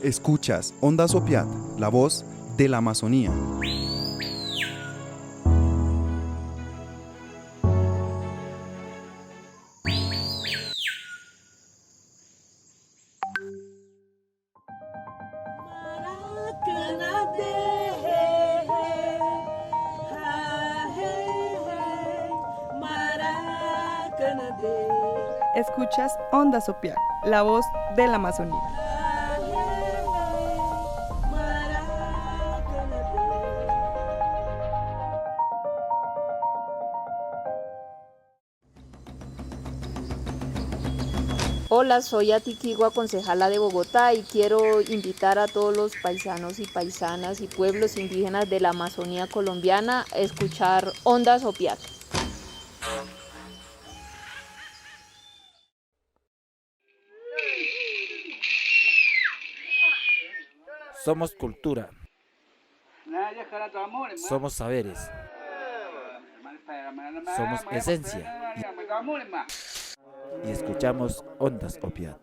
Escuchas Onda Sopiat, la voz de la Amazonía. Escuchas Onda Sopiat, la voz de la Amazonía. Hola, soy Atiquigua, concejala de Bogotá, y quiero invitar a todos los paisanos y paisanas y pueblos indígenas de la Amazonía colombiana a escuchar Onda Sopiat. Somos cultura, somos saberes, somos esencia y escuchamos Ondas Sopiat.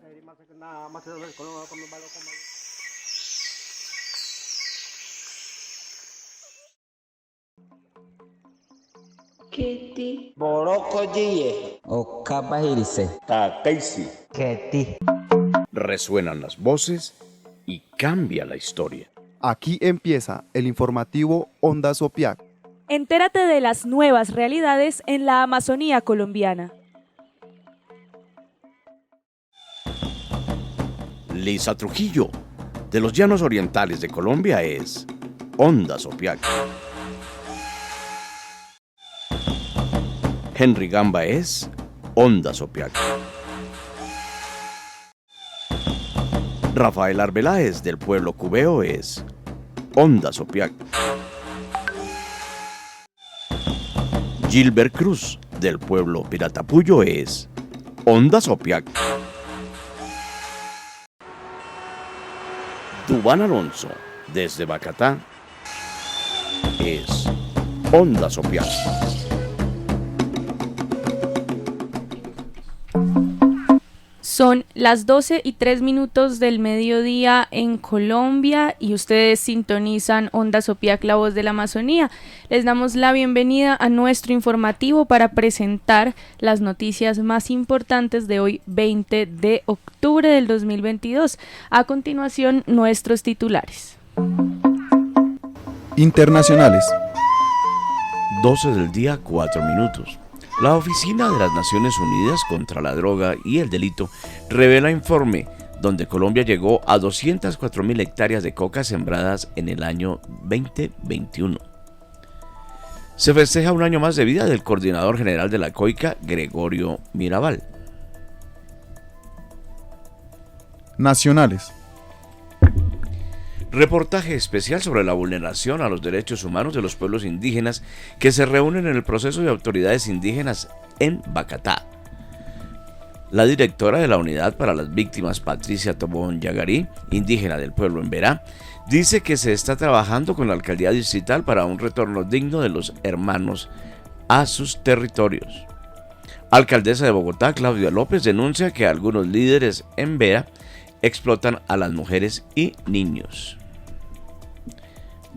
Keti Borokoye Okabahirise Takaisi. Keti. Resuenan las voces y cambia la historia. Aquí empieza el informativo Onda Sopiat. Entérate de las nuevas realidades en la Amazonía colombiana. Lisa Trujillo, de los llanos orientales de Colombia, es Onda Sopiat. Henry Gamba es Onda Sopiat. Rafael Arbeláez, del pueblo cubeo, es Onda Sopiat. Gilbert Cruz, del pueblo Piratapuyo, es Onda Sopiat. Dubán Alonso, desde Bacatá, es Onda Sopiat. Son las 12:03 del mediodía en Colombia y ustedes sintonizan Onda Sopiat, la voz de la Amazonía. Les damos la bienvenida a nuestro informativo para presentar las noticias más importantes de hoy, 20 de octubre del 2022. A continuación, nuestros titulares. Internacionales. 12 del día, 4 minutos. La Oficina de las Naciones Unidas contra la Droga y el Delito revela informe donde Colombia llegó a 204.000 hectáreas de coca sembradas en el año 2021. Se festeja un año más de vida del coordinador general de la COICA, Gregorio Mirabal. Nacionales. Reportaje especial sobre la vulneración a los derechos humanos de los pueblos indígenas que se reúnen en el proceso de autoridades indígenas en Bacatá. La directora de la Unidad para las Víctimas, Patricia Tobón Yagarí, indígena del pueblo Emberá, dice que se está trabajando con la alcaldía distrital para un retorno digno de los hermanos a sus territorios. Alcaldesa de Bogotá, Claudia López, denuncia que algunos líderes en Emberá explotan a las mujeres y niños.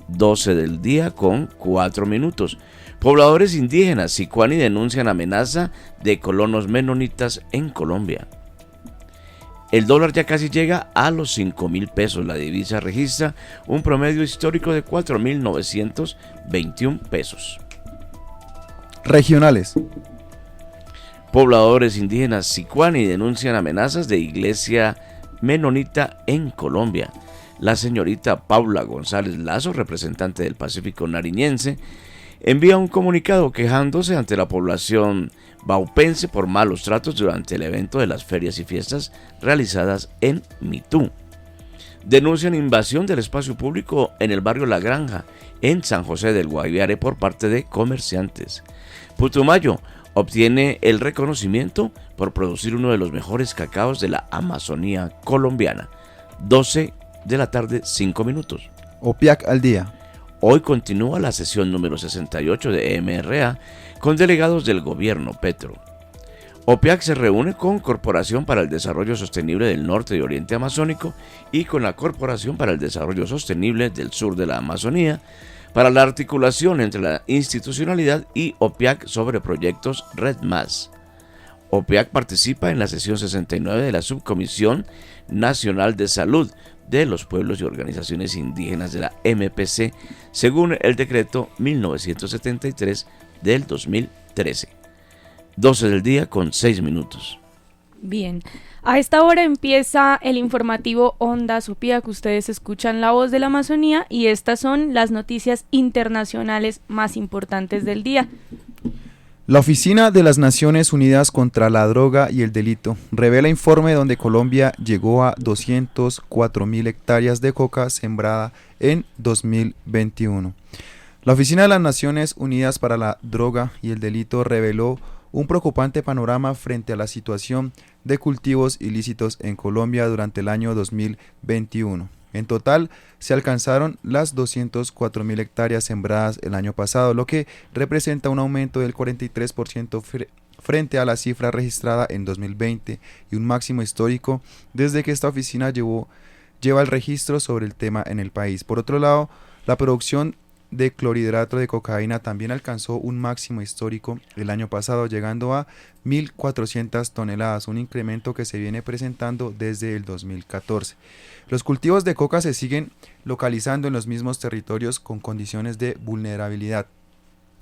12 del día con 4 minutos. Pobladores indígenas Sicuani denuncian amenaza de colonos menonitas en Colombia. El dólar ya casi llega a los 5.000 pesos. La divisa registra un promedio histórico de 4.921 pesos. Regionales. Pobladores indígenas Sicuani denuncian amenazas de iglesia menonita en Colombia. La señorita Paula González Lazo, representante del Pacífico Nariñense, envía un comunicado quejándose ante la población baupense por malos tratos durante el evento de las ferias y fiestas realizadas en Mitú. Denuncian invasión del espacio público en el barrio La Granja, en San José del Guaviare, por parte de comerciantes. Putumayo obtiene el reconocimiento por producir uno de los mejores cacaos de la Amazonía colombiana. 12 de la tarde, 5 minutos. Opiac al día. Hoy continúa la sesión número 68 de MRA con delegados del gobierno Petro. OPIAC se reúne con Corporación para el Desarrollo Sostenible del Norte y Oriente Amazónico y con la Corporación para el Desarrollo Sostenible del Sur de la Amazonía para la articulación entre la institucionalidad y OPIAC sobre proyectos Red Más. OPIAC participa en la sesión 69 de la Subcomisión Nacional de Salud de los Pueblos y Organizaciones Indígenas de la MPC, según el decreto 1973 del 2013. 12 del día con 6 minutos. Bien, a esta hora empieza el informativo Ondas OPIAC. Ustedes escuchan la voz de la Amazonía y estas son las noticias internacionales más importantes del día. La Oficina de las Naciones Unidas contra la Droga y el Delito revela informe donde Colombia llegó a 204.000 hectáreas de coca sembrada en 2021. La Oficina de las Naciones Unidas para la Droga y el Delito reveló un preocupante panorama frente a la situación de cultivos ilícitos en Colombia durante el año 2021. En total, se alcanzaron las 204.000 hectáreas sembradas el año pasado, lo que representa un aumento del 43% frente a la cifra registrada en 2020 y un máximo histórico desde que esta oficina lleva el registro sobre el tema en el país. Por otro lado, la producción de clorhidrato de cocaína también alcanzó un máximo histórico el año pasado, llegando a 1.400 toneladas, un incremento que se viene presentando desde el 2014. Los cultivos de coca se siguen localizando en los mismos territorios con condiciones de vulnerabilidad.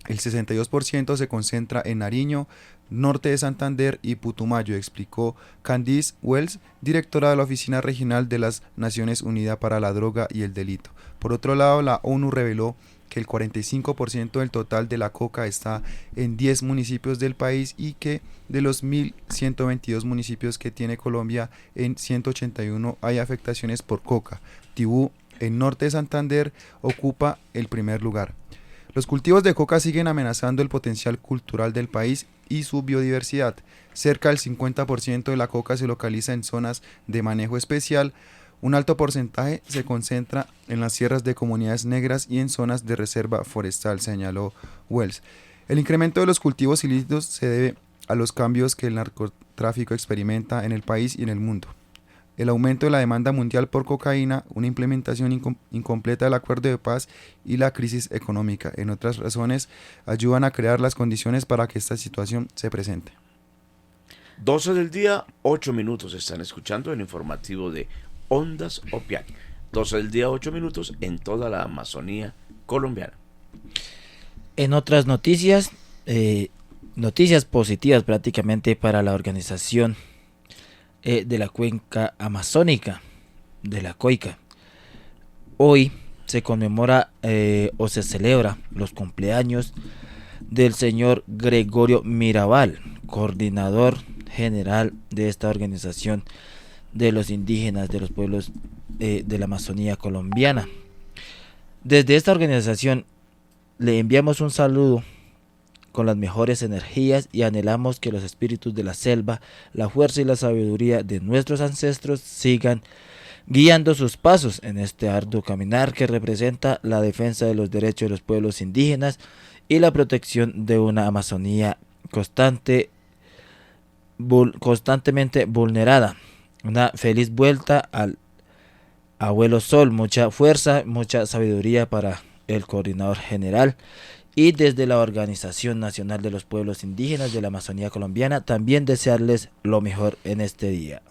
El 62% se concentra en Nariño, norte de Santander y Putumayo, explicó Candice Wells, directora de la Oficina Regional de las Naciones Unidas para la Droga y el Delito. Por otro lado, la ONU reveló que el 45% del total de la coca está en 10 municipios del país y que de los 1.122 municipios que tiene Colombia, en 181 hay afectaciones por coca. Tibú, en norte de Santander, ocupa el primer lugar. Los cultivos de coca siguen amenazando el potencial cultural del país y su biodiversidad. Cerca del 50% de la coca se localiza en zonas de manejo especial. Un alto porcentaje se concentra en las sierras de comunidades negras y en zonas de reserva forestal, señaló Wells. El incremento de los cultivos ilícitos se debe a los cambios que el narcotráfico experimenta en el país y en el mundo. El aumento de la demanda mundial por cocaína, una implementación incompleta del acuerdo de paz y la crisis económica, en otras razones, ayudan a crear las condiciones para que esta situación se presente. 12 del día, 8 minutos. Están escuchando el informativo de Ondas OPIAC. 12 del día, 8 minutos en toda la Amazonía colombiana. En otras noticias, noticias positivas prácticamente para la organización de la cuenca amazónica, de la COICA. Hoy se conmemora o se celebra los cumpleaños del señor Gregorio Mirabal, coordinador general de esta organización de los indígenas de los pueblos de la Amazonía colombiana. Desde esta organización le enviamos un saludo con las mejores energías y anhelamos que los espíritus de la selva, la fuerza y la sabiduría de nuestros ancestros sigan guiando sus pasos en este arduo caminar que representa la defensa de los derechos de los pueblos indígenas y la protección de una Amazonía constantemente vulnerada. Una feliz vuelta al abuelo Sol, mucha fuerza, mucha sabiduría para el coordinador general, y desde la Organización Nacional de los Pueblos Indígenas de la Amazonía colombiana también desearles lo mejor en este día.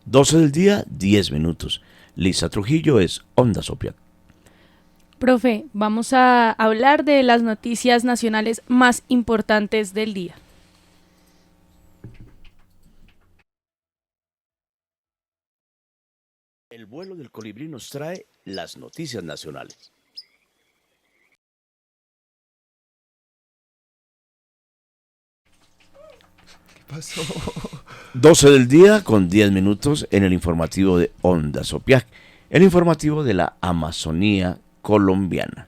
12 del día, 10 minutos. Lisa Trujillo es Ondas OPIAC. Profe, vamos a hablar de las noticias nacionales más importantes del día. El vuelo del colibrí nos trae las noticias nacionales. ¿Qué pasó? 12 del día con 10 minutos en el informativo de Ondas OPIAC, el informativo de la Amazonía colombiana.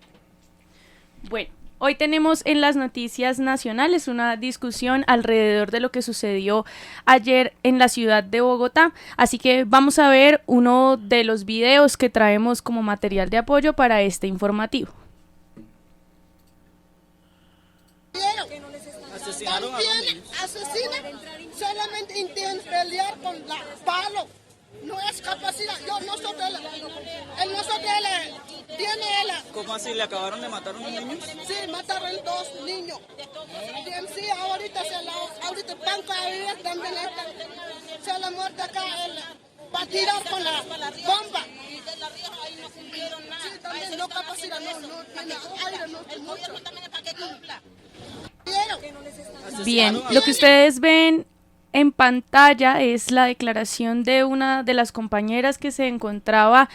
Bueno, hoy tenemos en las noticias nacionales una discusión alrededor de lo que sucedió ayer en la ciudad de Bogotá, así que vamos a ver uno de los videos que traemos como material de apoyo para este informativo. Asesinaron a entiende pelear con la palo. No es capacidad. Nosotros tiene él. ¿Cómo así? ¿Le acabaron de matar unos niños? Sí, mataron 2 niños. Y sí, ahorita el banco a vivir también se la muerte acá para tirar con la bomba. Y de la Rioja ahí no cumplieron nada. Sí, también no capacidad, no tiene aire, no el gobierno también es para que cumpla. Bien, lo que ustedes ven en pantalla es la declaración de una de las compañeras que se encontraba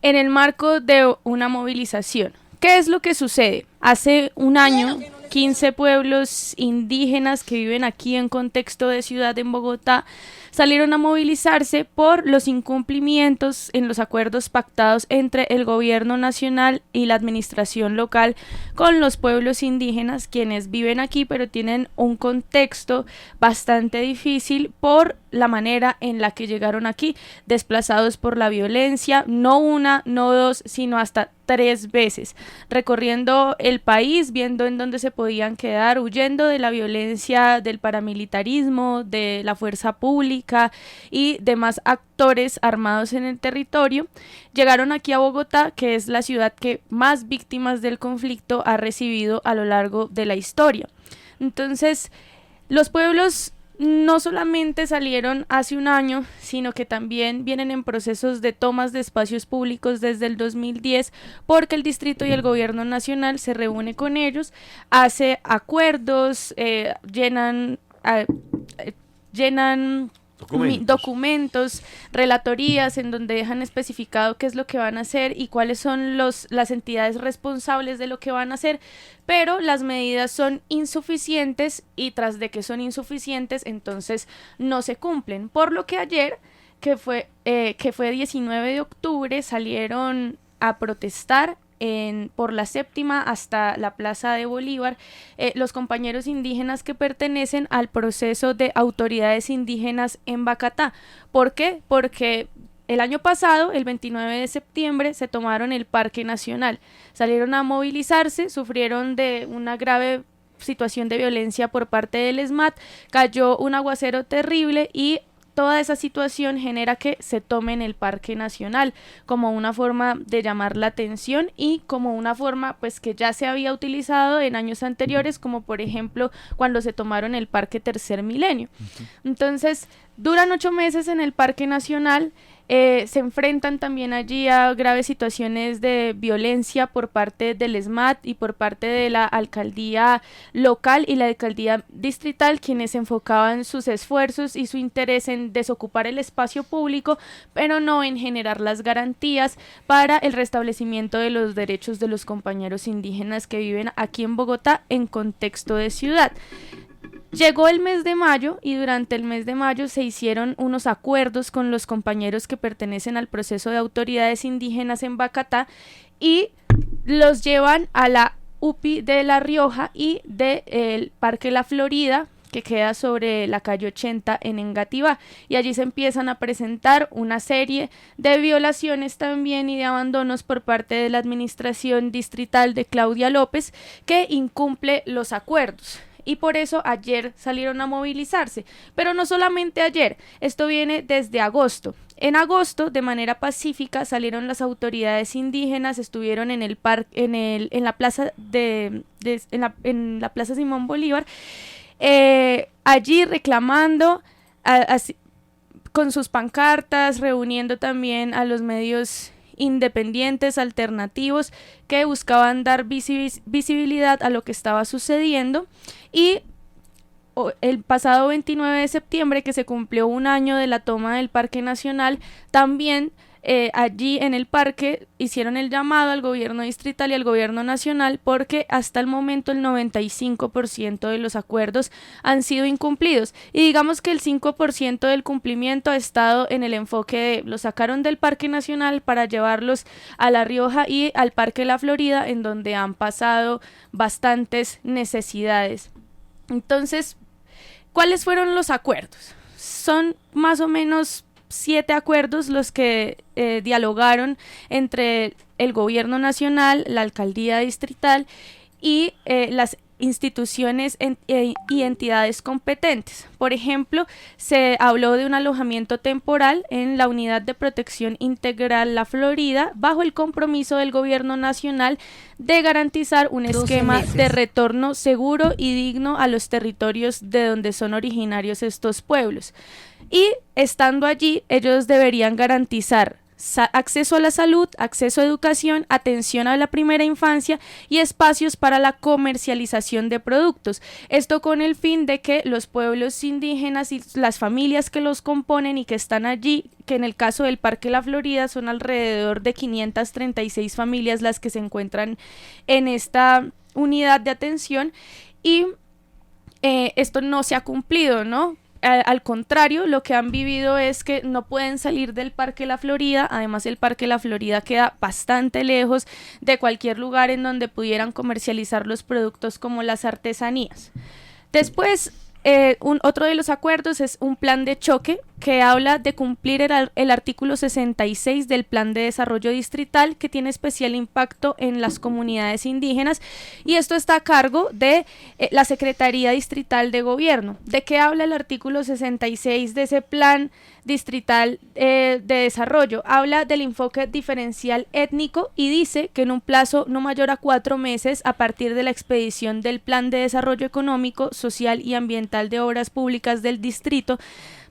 en el marco de una movilización. ¿Qué es lo que sucede? Hace un año, 15 pueblos indígenas que viven aquí en contexto de ciudad en Bogotá salieron a movilizarse por los incumplimientos en los acuerdos pactados entre el gobierno nacional y la administración local con los pueblos indígenas, quienes viven aquí pero tienen un contexto bastante difícil por la manera en la que llegaron aquí, desplazados por la violencia, no una, no dos, sino hasta 3 veces, recorriendo el país, viendo en dónde se podían quedar, huyendo de la violencia del paramilitarismo, de la fuerza pública y demás actores armados en el territorio. Llegaron aquí a Bogotá, que es la ciudad que más víctimas del conflicto ha recibido a lo largo de la historia. Entonces, los pueblos no solamente salieron hace un año, sino que también vienen en procesos de tomas de espacios públicos desde el 2010, porque el distrito y el gobierno nacional se reúne con ellos, hace acuerdos, llenan documentos, relatorías en donde dejan especificado qué es lo que van a hacer y cuáles son las entidades responsables de lo que van a hacer, pero las medidas son insuficientes y tras de que son insuficientes, entonces no se cumplen. Por lo que ayer, que fue 19 de octubre, salieron a protestar por la Séptima hasta la Plaza de Bolívar, los compañeros indígenas que pertenecen al proceso de autoridades indígenas en Bacatá. ¿Por qué? Porque el año pasado, el 29 de septiembre, se tomaron el Parque Nacional, salieron a movilizarse, sufrieron de una grave situación de violencia por parte del ESMAD, cayó un aguacero terrible y toda esa situación genera que se tomen el Parque Nacional como una forma de llamar la atención y como una forma pues que ya se había utilizado en años anteriores, como por ejemplo cuando se tomaron el Parque Tercer Milenio. Entonces, duran 8 meses en el Parque Nacional, se enfrentan también allí a graves situaciones de violencia por parte del ESMAD y por parte de la alcaldía local y la alcaldía distrital, quienes enfocaban sus esfuerzos y su interés en desocupar el espacio público, pero no en generar las garantías para el restablecimiento de los derechos de los compañeros indígenas que viven aquí en Bogotá en contexto de ciudad. Llegó el mes de mayo y durante el mes de mayo se hicieron unos acuerdos con los compañeros que pertenecen al proceso de autoridades indígenas en Bacatá y los llevan a la UPI de La Rioja y del Parque La Florida, que queda sobre la calle 80 en Engativá, y allí se empiezan a presentar una serie de violaciones también y de abandonos por parte de la administración distrital de Claudia López, que incumple los acuerdos. Y por eso ayer salieron a movilizarse, pero no solamente ayer, esto viene desde agosto. En agosto, de manera pacífica, salieron las autoridades indígenas, estuvieron en el parque, en la plaza en la plaza Simón Bolívar, allí reclamando con sus pancartas, reuniendo también a los medios independientes, alternativos, que buscaban dar visibilidad a lo que estaba sucediendo. Y el pasado 29 de septiembre, que se cumplió un año de la toma del Parque Nacional, también allí en el parque hicieron el llamado al gobierno distrital y al gobierno nacional, porque hasta el momento el 95% de los acuerdos han sido incumplidos, y digamos que el 5% del cumplimiento ha estado en el enfoque de los sacaron del Parque Nacional para llevarlos a La Rioja y al Parque La Florida, en donde han pasado bastantes necesidades. Entonces, ¿cuáles fueron los acuerdos? Son más o menos 7 acuerdos los que dialogaron entre el gobierno nacional, la alcaldía distrital y las instituciones y entidades competentes. Por ejemplo, se habló de un alojamiento temporal en la Unidad de Protección Integral La Florida, bajo el compromiso del gobierno nacional de garantizar un esquema de retorno seguro y digno a los territorios de donde son originarios estos pueblos. Y estando allí, ellos deberían garantizar acceso a la salud, acceso a educación, atención a la primera infancia y espacios para la comercialización de productos. Esto con el fin de que los pueblos indígenas y las familias que los componen y que están allí, que en el caso del Parque La Florida son alrededor de 536 familias las que se encuentran en esta unidad de atención, y esto no se ha cumplido, ¿no? Al contrario, lo que han vivido es que no pueden salir del Parque La Florida. Además, el Parque La Florida queda bastante lejos de cualquier lugar en donde pudieran comercializar los productos como las artesanías. Después, otro de los acuerdos es un plan de choque que habla de cumplir el artículo 66 del Plan de Desarrollo Distrital, que tiene especial impacto en las comunidades indígenas, y esto está a cargo de la Secretaría Distrital de Gobierno. ¿De qué habla el artículo 66 de ese Plan Distrital de Desarrollo? Habla del enfoque diferencial étnico y dice que en un plazo no mayor a 4 meses a partir de la expedición del Plan de Desarrollo Económico, Social y Ambiental de Obras Públicas del Distrito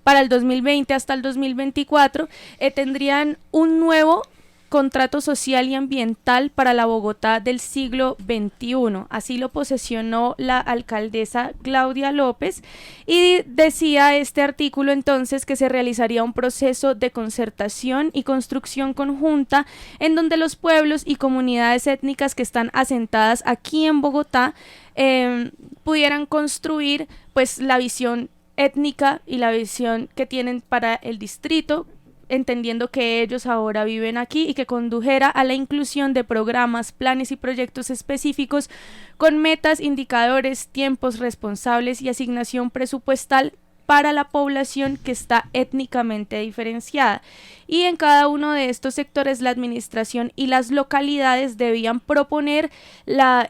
para el 2020 hasta el 2024, tendrían un nuevo contrato social y ambiental para la Bogotá del siglo XXI. Así lo posesionó la alcaldesa Claudia López, y decía este artículo entonces que se realizaría un proceso de concertación y construcción conjunta en donde los pueblos y comunidades étnicas que están asentadas aquí en Bogotá pudieran construir pues la visión étnica y la visión que tienen para el distrito, entendiendo que ellos ahora viven aquí, y que condujera a la inclusión de programas, planes y proyectos específicos con metas, indicadores, tiempos responsables y asignación presupuestal para la población que está étnicamente diferenciada. Y en cada uno de estos sectores la administración y las localidades debían proponer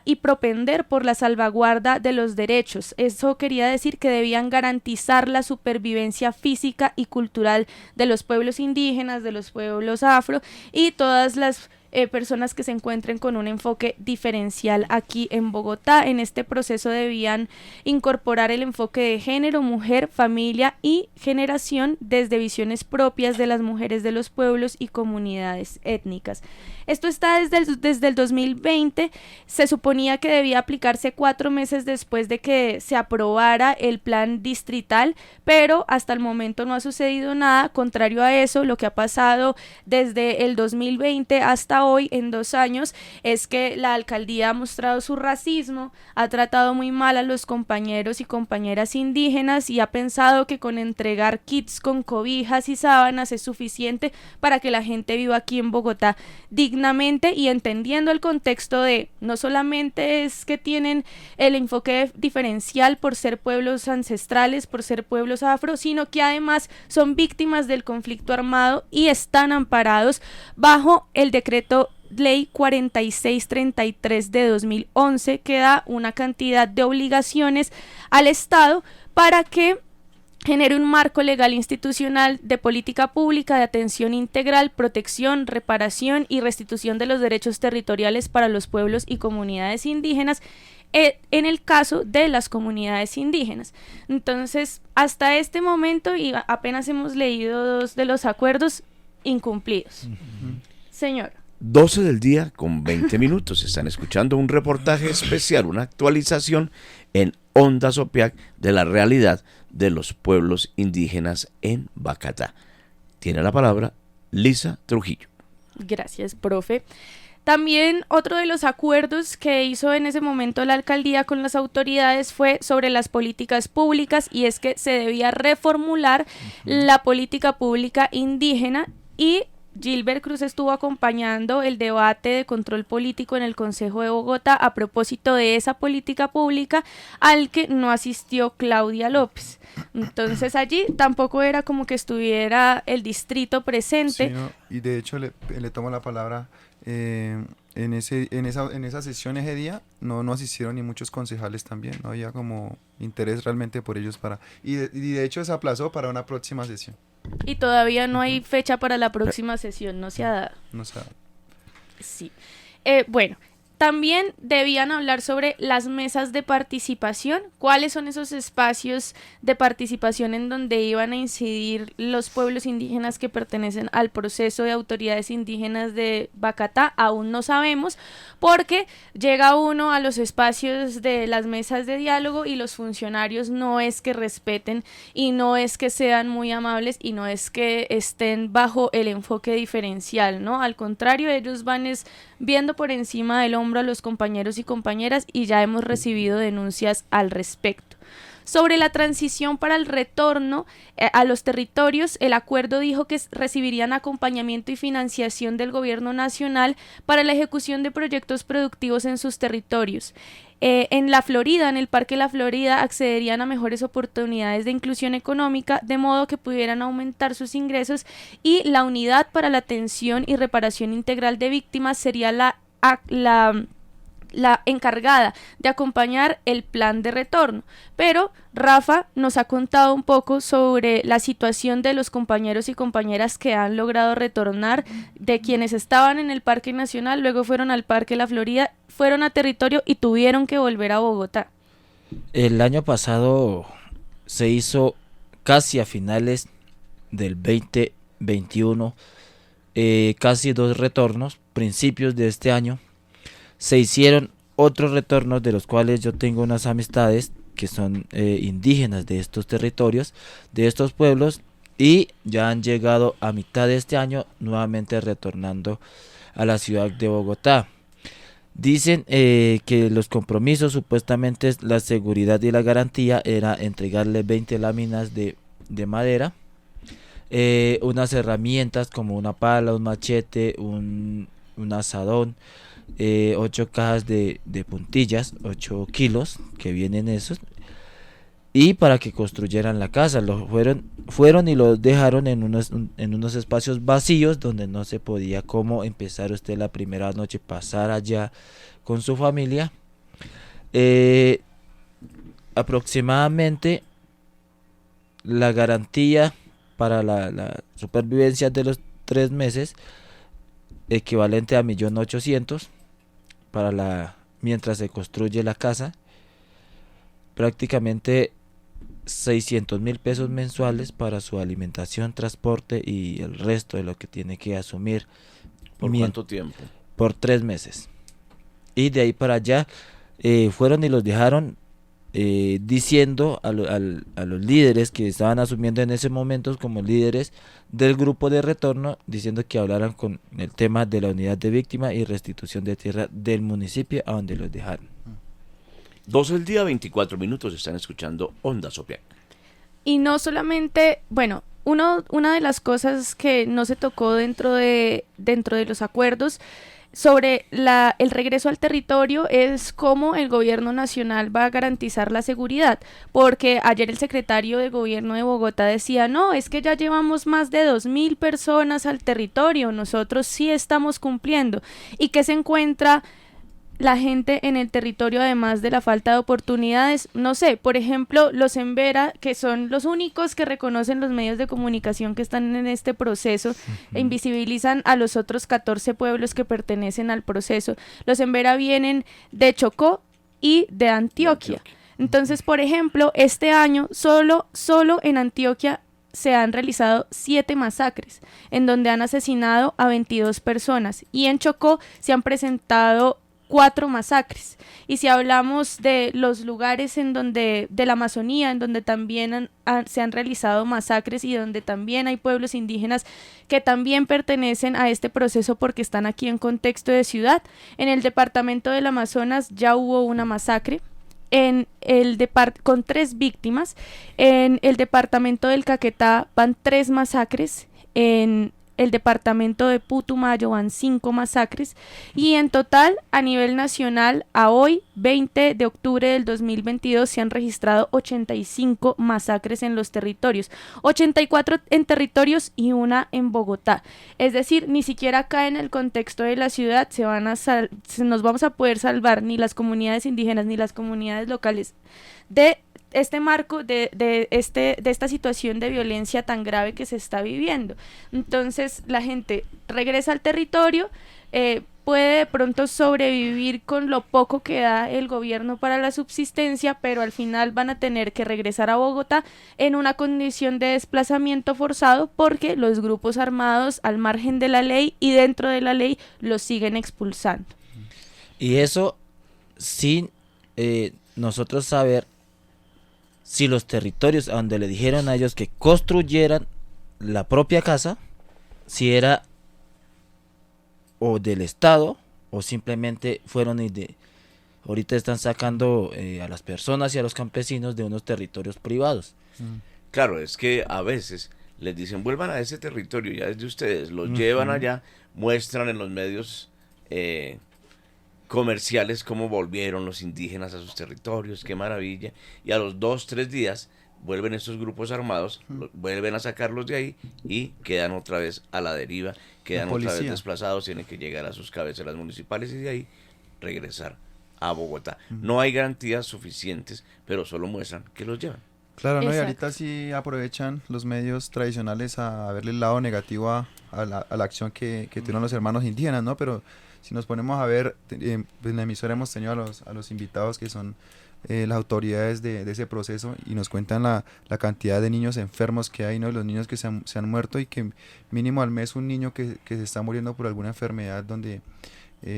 y propender por la salvaguarda de los derechos. Eso quería decir que debían garantizar la supervivencia física y cultural de los pueblos indígenas, de los pueblos afro y todas las personas que se encuentren con un enfoque diferencial aquí en Bogotá. En este proceso debían incorporar el enfoque de género, mujer, familia y generación desde visiones propias de las mujeres de los pueblos y comunidades étnicas. Esto está desde el 2020, se suponía que debía aplicarse 4 meses después de que se aprobara el plan distrital, pero hasta el momento no ha sucedido nada. Contrario a eso, lo que ha pasado desde el 2020 hasta hoy, en 2 años, es que la alcaldía ha mostrado su racismo, ha tratado muy mal a los compañeros y compañeras indígenas y ha pensado que con entregar kits con cobijas y sábanas es suficiente para que la gente viva aquí en Bogotá dignamente, y entendiendo el contexto de no solamente es que tienen el enfoque diferencial por ser pueblos ancestrales, por ser pueblos afro, sino que además son víctimas del conflicto armado y están amparados bajo el decreto Ley 4633 de 2011, que da una cantidad de obligaciones al Estado para que genere un marco legal institucional de política pública de atención integral, protección, reparación y restitución de los derechos territoriales para los pueblos y comunidades indígenas, en el caso de las comunidades indígenas. Entonces, hasta este momento, y apenas hemos leído 2 de los acuerdos incumplidos. Señor. 12 del día con 20 minutos. Están escuchando un reportaje especial, una actualización en Ondas Opiac de la realidad de los pueblos indígenas en Bacatá. Tiene la palabra Lisa Trujillo. Gracias, profe. También otro de los acuerdos que hizo en ese momento la alcaldía con las autoridades fue sobre las políticas públicas, y es que se debía reformular la política pública indígena y Gilbert Cruz estuvo acompañando el debate de control político en el Consejo de Bogotá a propósito de esa política pública al que no asistió Claudia López. Entonces allí tampoco era como que estuviera el distrito presente. Sí, ¿no? Y de hecho le tomo la palabra, en esa sesión ese día no asistieron ni muchos concejales también, no había como interés realmente por ellos y de hecho se aplazó para una próxima sesión. Y todavía no hay fecha para la próxima sesión, no se ha dado. No sé. Sí. Bueno, también debían hablar sobre las mesas de participación, cuáles son esos espacios de participación en donde iban a incidir los pueblos indígenas que pertenecen al proceso de autoridades indígenas de Bacatá. Aún no sabemos, porque llega uno a los espacios de las mesas de diálogo y los funcionarios no es que respeten y no es que sean muy amables y no es que estén bajo el enfoque diferencial, ¿no? Al contrario, ellos van viendo por encima del hombro a los compañeros y compañeras, y ya hemos recibido denuncias al respecto. Sobre la transición para el retorno a los territorios, el acuerdo dijo que recibirían acompañamiento y financiación del gobierno nacional para la ejecución de proyectos productivos en sus territorios. En la Florida, en el Parque La Florida, accederían a mejores oportunidades de inclusión económica, de modo que pudieran aumentar sus ingresos, y la unidad para la atención y reparación integral de víctimas sería la encargada de acompañar el plan de retorno. Pero Rafa nos ha contado un poco sobre la situación de los compañeros y compañeras que han logrado retornar, de quienes estaban en el Parque Nacional, luego fueron al Parque La Florida, fueron a territorio y tuvieron que volver a Bogotá. El año pasado se hizo casi a finales del 2021, casi 2 retornos. Principios de este año se hicieron otros retornos, de los cuales yo tengo unas amistades que son indígenas de estos territorios, de estos pueblos, y ya han llegado a mitad de este año nuevamente retornando a la ciudad de Bogotá. Dicen que los compromisos, supuestamente la seguridad y la garantía, era entregarle 20 láminas de madera, unas herramientas como una pala, un machete, un asadón, 8 cajas de puntillas, 8 kilos que vienen esos, y para que construyeran la casa. Fueron y lo dejaron en unos espacios vacíos donde no se podía como empezar usted la primera noche, pasar allá con su familia. Aproximadamente la garantía para la supervivencia de los 3 meses, equivalente a 1.800.000 mientras se construye la casa, prácticamente 600.000 pesos mensuales para su alimentación, transporte y el resto de lo que tiene que asumir. ¿Por cuánto tiempo? Por 3 meses. Y de ahí para allá fueron y los dejaron, diciendo a los líderes que estaban asumiendo en ese momento como líderes del grupo de retorno, diciendo que hablaran con el tema de la unidad de víctima y restitución de tierra del municipio a donde los dejaron. 12 del día, 24 minutos, están escuchando Onda Sopiac. Y no solamente, bueno, una de las cosas que no se tocó dentro de los acuerdos sobre el regreso al territorio es cómo el gobierno nacional va a garantizar la seguridad, porque ayer el secretario de gobierno de Bogotá decía, no, es que ya llevamos más de 2.000 personas al territorio, nosotros sí estamos cumpliendo. ¿Y qué se encuentra la gente en el territorio, además de la falta de oportunidades? No sé, por ejemplo, los Embera, que son los únicos que reconocen los medios de comunicación que están en este proceso, e invisibilizan a los otros 14 pueblos que pertenecen al proceso. Los Embera vienen de Chocó y de Antioquia. Entonces, por ejemplo, este año solo en Antioquia se han realizado 7 masacres, en donde han asesinado a 22 personas, y en Chocó se han presentado 4 masacres. Y si hablamos de los lugares de la Amazonía, en donde también se han realizado masacres y donde también hay pueblos indígenas que también pertenecen a este proceso porque están aquí en contexto de ciudad, en el departamento del Amazonas ya hubo una masacre, con 3 víctimas. En el departamento del Caquetá van 3 masacres. En el departamento de Putumayo van 5 masacres y en total a nivel nacional a hoy 20 de octubre del 2022 se han registrado 85 masacres en los territorios, 84 en territorios y una en Bogotá. Es decir, ni siquiera acá en el contexto de la ciudad nos vamos a poder salvar ni las comunidades indígenas ni las comunidades locales de este marco de esta situación de violencia tan grave que se está viviendo. Entonces la gente regresa al territorio, puede de pronto sobrevivir con lo poco que da el gobierno para la subsistencia, pero al final van a tener que regresar a Bogotá en una condición de desplazamiento forzado porque los grupos armados al margen de la ley y dentro de la ley los siguen expulsando. Y eso sin nosotros saber si los territorios a donde le dijeron a ellos que construyeran la propia casa, si era o del Estado o simplemente fueron ahorita están sacando a las personas y a los campesinos de unos territorios privados. Claro, es que a veces les dicen vuelvan a ese territorio, ya es de ustedes, los llevan allá, muestran en los medios comerciales cómo volvieron los indígenas a sus territorios, qué maravilla, y a los 2-3 días vuelven estos grupos armados, vuelven a sacarlos de ahí y quedan otra vez a la deriva, quedan otra vez desplazados, tienen que llegar a sus cabeceras municipales y de ahí regresar a Bogotá. No hay garantías suficientes, pero solo muestran que los llevan. Claro, ¿no? Y Exacto. ahorita sí aprovechan los medios tradicionales a verle el lado negativo a la acción que tuvieron los hermanos indígenas, ¿no? Pero si nos ponemos a ver, pues en la emisora hemos tenido a los invitados que son las autoridades de ese proceso y nos cuentan la cantidad de niños enfermos que hay, ¿no? Los niños que se han muerto y que mínimo al mes un niño que se está muriendo por alguna enfermedad donde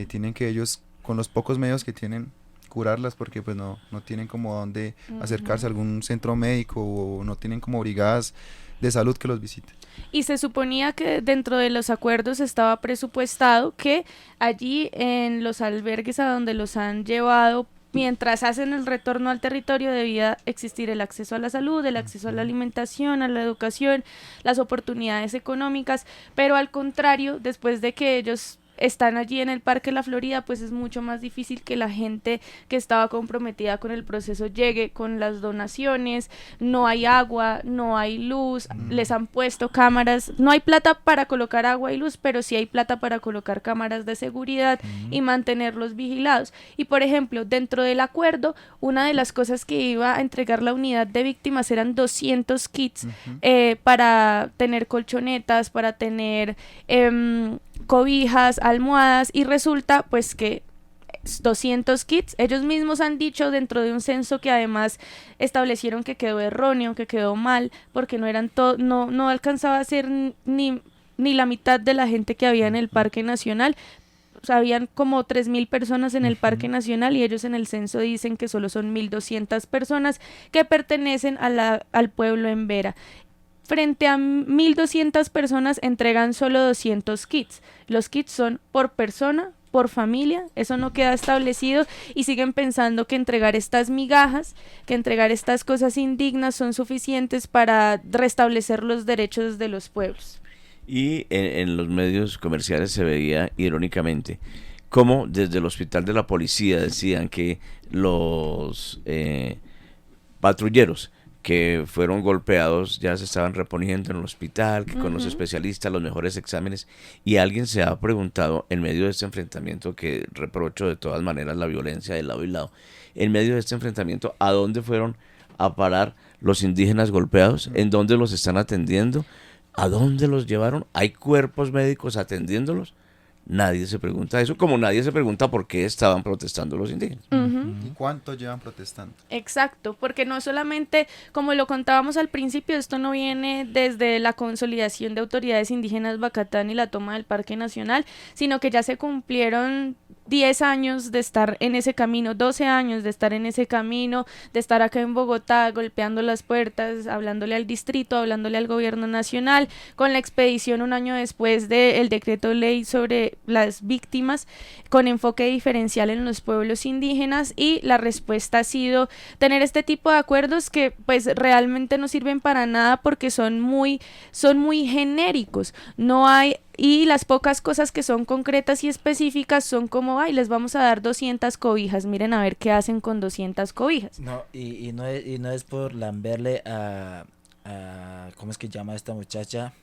tienen que ellos, con los pocos medios que tienen, curarlas porque pues no tienen como dónde acercarse a algún centro médico o no tienen como brigadas de salud que los visiten. Y se suponía que dentro de los acuerdos estaba presupuestado que allí en los albergues a donde los han llevado, mientras hacen el retorno al territorio, debía existir el acceso a la salud, el acceso a la alimentación, a la educación, las oportunidades económicas, pero al contrario, después de que ellos están allí en el Parque La Florida, pues es mucho más difícil que la gente que estaba comprometida con el proceso llegue con las donaciones, no hay agua, no hay luz, les han puesto cámaras, no hay plata para colocar agua y luz, pero sí hay plata para colocar cámaras de seguridad y mantenerlos vigilados. Y por ejemplo, dentro del acuerdo, una de las cosas que iba a entregar la unidad de víctimas eran 200 kits para tener colchonetas, para tener cobijas, almohadas, y resulta pues que 200 kits, ellos mismos han dicho dentro de un censo que además establecieron que quedó erróneo, que quedó mal, porque no alcanzaba a ser ni la mitad de la gente que había en el Parque Nacional. O sea, habían como 3.000 personas en el Parque Nacional y ellos en el censo dicen que solo son 1.200 personas que pertenecen al pueblo en Vera. Frente a 1.200 personas entregan solo 200 kits. Los kits son por persona, por familia, eso no queda establecido y siguen pensando que entregar estas migajas, que entregar estas cosas indignas son suficientes para restablecer los derechos de los pueblos. Y en los medios comerciales se veía irónicamente como desde el hospital de la policía decían que los patrulleros que fueron golpeados ya se estaban reponiendo en el hospital, que con los especialistas, los mejores exámenes, y alguien se ha preguntado en medio de este enfrentamiento, que reprocho de todas maneras la violencia de lado y lado, en medio de este enfrentamiento, ¿a dónde fueron a parar los indígenas golpeados? ¿En dónde los están atendiendo? ¿A dónde los llevaron? ¿Hay cuerpos médicos atendiéndolos? Nadie se pregunta eso, como nadie se pregunta por qué estaban protestando los indígenas. ¿Y cuánto llevan protestando? Exacto, porque no solamente, como lo contábamos al principio, esto no viene desde la consolidación de autoridades indígenas Bacatán y la toma del Parque Nacional, sino que ya se cumplieron 10 años de estar en ese camino, 12 años de estar en ese camino, de estar acá en Bogotá golpeando las puertas, hablándole al distrito, hablándole al gobierno nacional, con la expedición un año después del decreto ley sobre las víctimas, con enfoque diferencial en los pueblos indígenas, y la respuesta ha sido tener este tipo de acuerdos que pues realmente no sirven para nada porque son muy genéricos, no hay. Y las pocas cosas que son concretas y específicas son como, ay, les vamos a dar 200 cobijas, miren a ver qué hacen con 200 cobijas. No, y no es por lamberle a ¿cómo es que llama esta muchacha?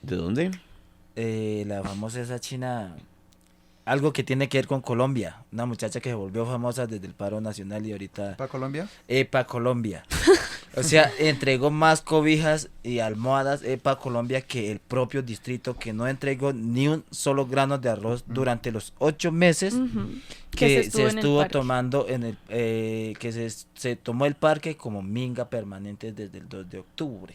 ¿De dónde? La famosa esa china, algo que tiene que ver con Colombia, una muchacha que se volvió famosa desde el paro nacional y ahorita... ¿Para Colombia? EPA Colombia. O sea, entregó más cobijas y almohadas EPA Colombia que el propio distrito, que no entregó ni un solo grano de arroz durante los 8 meses que se estuvo tomando en el que se tomó el parque como minga permanente desde el 2 de octubre.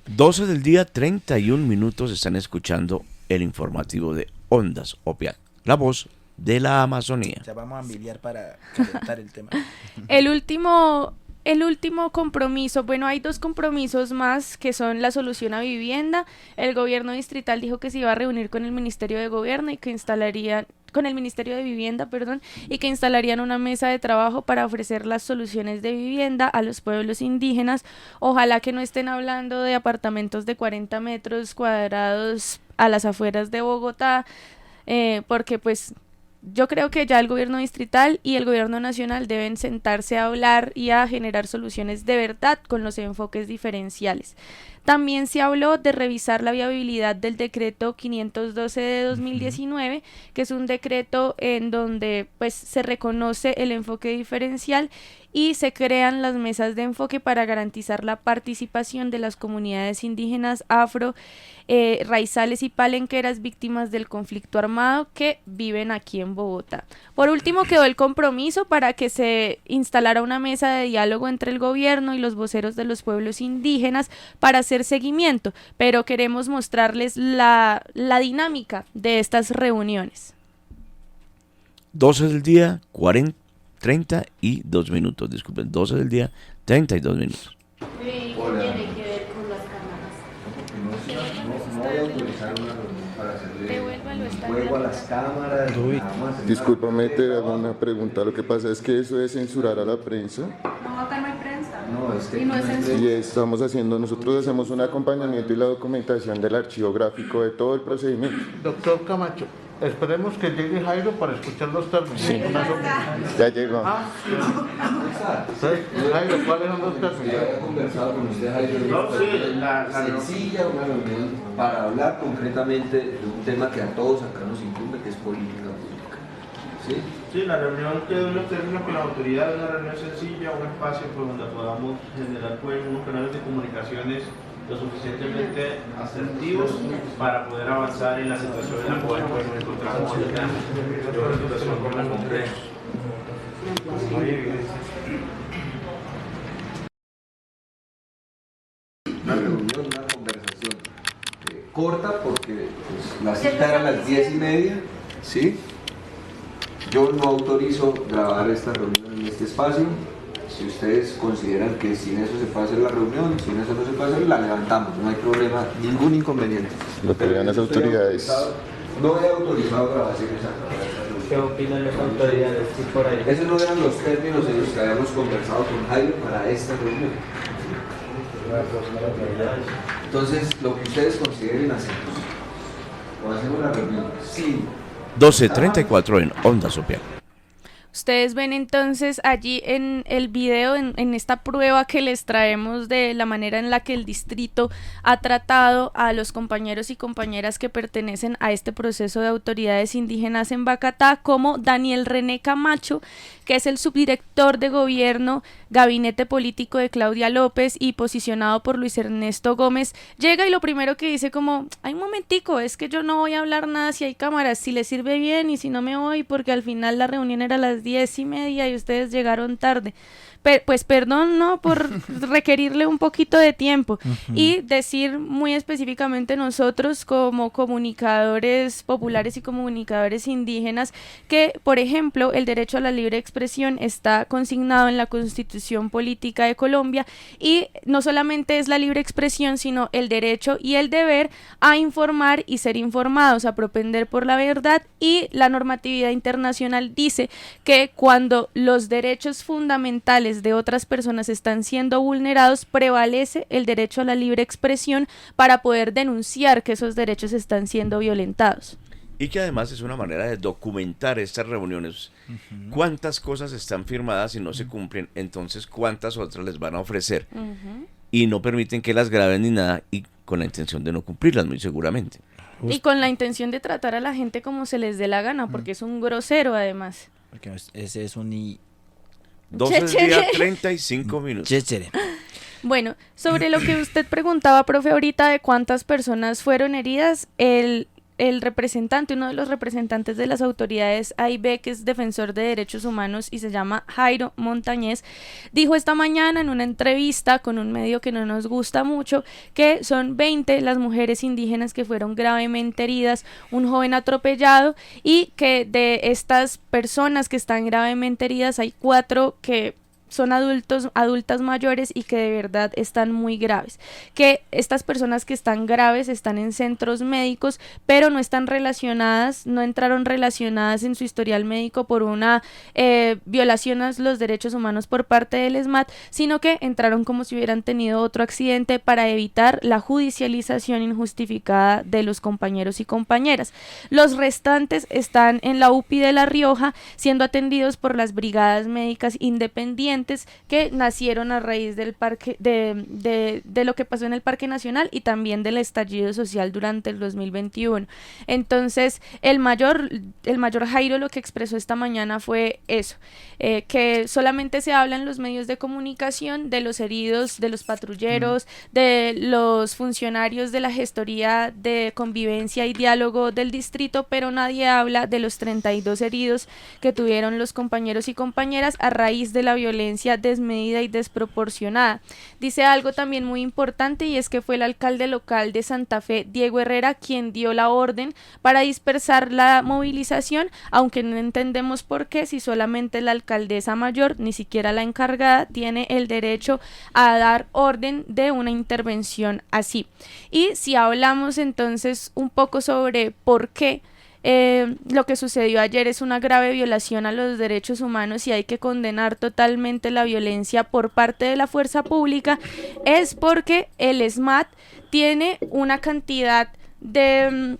12 del día, 31 minutos. Están escuchando el informativo de Ondas Opiac, la voz de la Amazonía. Ya vamos a envidiar para calentar el tema. El último compromiso, bueno, hay 2 compromisos más que son la solución a vivienda. El gobierno distrital dijo que se iba a reunir con el Ministerio de Gobierno y que con el Ministerio de Vivienda, y que instalarían una mesa de trabajo para ofrecer las soluciones de vivienda a los pueblos indígenas. Ojalá que no estén hablando de apartamentos de 40 metros cuadrados a las afueras de Bogotá, porque pues yo creo que ya el gobierno distrital y el gobierno nacional deben sentarse a hablar y a generar soluciones de verdad con los enfoques diferenciales. También se habló de revisar la viabilidad del decreto 512 de 2019, que es un decreto en donde pues se reconoce el enfoque diferencial y se crean las mesas de enfoque para garantizar la participación de las comunidades indígenas, afro, raizales y palenqueras víctimas del conflicto armado que viven aquí en Bogotá. Por último, quedó el compromiso para que se instalara una mesa de diálogo entre el gobierno y los voceros de los pueblos indígenas para hacer seguimiento, pero queremos mostrarles la dinámica de estas reuniones. 12 del día, 32 minutos, disculpen, 12 del día, 32 minutos. ¿Qué tiene que ver con las cámaras? No voy a autorizar una reunión para hacerle juego a las cámaras. Discúlpame, te hago una pregunta. Lo que pasa es que eso es censurar a la prensa. No, acá no hay prensa. No, es que y no es censura. Y estamos haciendo, nosotros hacemos un acompañamiento y la documentación del archivo gráfico de todo el procedimiento. Doctor Camacho, esperemos que llegue Jairo para escuchar los términos. Sí. Ya llegó. Jairo, ¿cuáles son los términos? He conversado con usted, Jairo. No, sí, la sencilla, una reunión para hablar concretamente de un tema que a todos acá nos incumbe, que es política pública. ¿Sí? Sí, la reunión quedó en los términos con la autoridad, una reunión sencilla, un espacio por donde podamos generar unos canales de comunicaciones lo suficientemente asertivos para poder avanzar en la situación en la cual nos encontramos ahorita. Yo creo que eso es lo concreto. Una reunión, una conversación corta porque pues, la cita era a las 10:30, ¿sí? Yo no autorizo grabar esta reunión en este espacio. Si ustedes consideran que sin eso se puede hacer la reunión, sin eso no se puede hacer, la levantamos, no hay problema, ningún inconveniente. Lo que vean las autoridades. No he autorizado grabaciones acá. ¿Qué opinan las autoridades? Sí, por ahí. Esos no eran los términos en los que habíamos conversado con Jairo para esta reunión. Entonces, lo que ustedes consideren hacemos. O hacemos la reunión sin 12:34 en Ondas Opiac. Ustedes ven entonces allí en el video, en esta prueba que les traemos de la manera en la que el distrito ha tratado a los compañeros y compañeras que pertenecen a este proceso de autoridades indígenas en Bacatá, como Daniel René Camacho, que es el subdirector de gobierno, gabinete político de Claudia López y posicionado por Luis Ernesto Gómez, llega y lo primero que dice como, ay, un momentico, es que yo no voy a hablar nada si hay cámaras, si les sirve bien y si no me voy, porque al final la reunión era a las 10:30 y ustedes llegaron tarde. pues perdón, ¿no? Por requerirle un poquito de tiempo y decir muy específicamente nosotros como comunicadores populares y comunicadores indígenas que, por ejemplo, el derecho a la libre expresión está consignado en la Constitución Política de Colombia y no solamente es la libre expresión, sino el derecho y el deber a informar y ser informados, a propender por la verdad, y la normatividad internacional dice que cuando los derechos fundamentales de otras personas están siendo vulnerados, prevalece el derecho a la libre expresión para poder denunciar que esos derechos están siendo violentados. Y que además es una manera de documentar estas reuniones. Cuántas cosas están firmadas y no se cumplen, entonces cuántas otras les van a ofrecer. Y no permiten que las graben ni nada, y con la intención de no cumplirlas, muy seguramente. Y con la intención de tratar a la gente como se les dé la gana, porque es un grosero además. Porque ese es un... 12 del día, 35 minutos. Chéchere. Bueno, sobre lo que usted preguntaba, profe, ahorita de cuántas personas fueron heridas, el representante, uno de los representantes de las autoridades AIB, que es defensor de derechos humanos y se llama Jairo Montañez, dijo esta mañana en una entrevista con un medio que no nos gusta mucho que son 20 las mujeres indígenas que fueron gravemente heridas, un joven atropellado, y que de estas personas que están gravemente heridas hay 4 que son adultas mayores y que de verdad están muy graves, que estas personas que están graves están en centros médicos, pero no están relacionadas, no entraron relacionadas en su historial médico por una violación a los derechos humanos por parte del ESMAD, sino que entraron como si hubieran tenido otro accidente para evitar la judicialización injustificada de los compañeros y compañeras. Los restantes están en la UPI de La Rioja siendo atendidos por las brigadas médicas independientes que nacieron a raíz del parque de lo que pasó en el Parque Nacional y también del estallido social durante el 2021. Entonces, el mayor Jairo lo que expresó esta mañana fue eso, que solamente se habla en los medios de comunicación de los heridos, de los patrulleros, de los funcionarios de la gestoría de convivencia y diálogo del distrito, pero nadie habla de los 32 heridos que tuvieron los compañeros y compañeras a raíz de la violencia desmedida y desproporcionada. Dice algo también muy importante, y es que fue el alcalde local de Santa Fe, Diego Herrera, quien dio la orden para dispersar la movilización, aunque no entendemos por qué, si solamente la alcaldesa mayor, ni siquiera la encargada, tiene el derecho a dar orden de una intervención así. Y si hablamos entonces un poco sobre por qué lo que sucedió ayer es una grave violación a los derechos humanos y hay que condenar totalmente la violencia por parte de la fuerza pública, es porque el ESMAD tiene una cantidad de...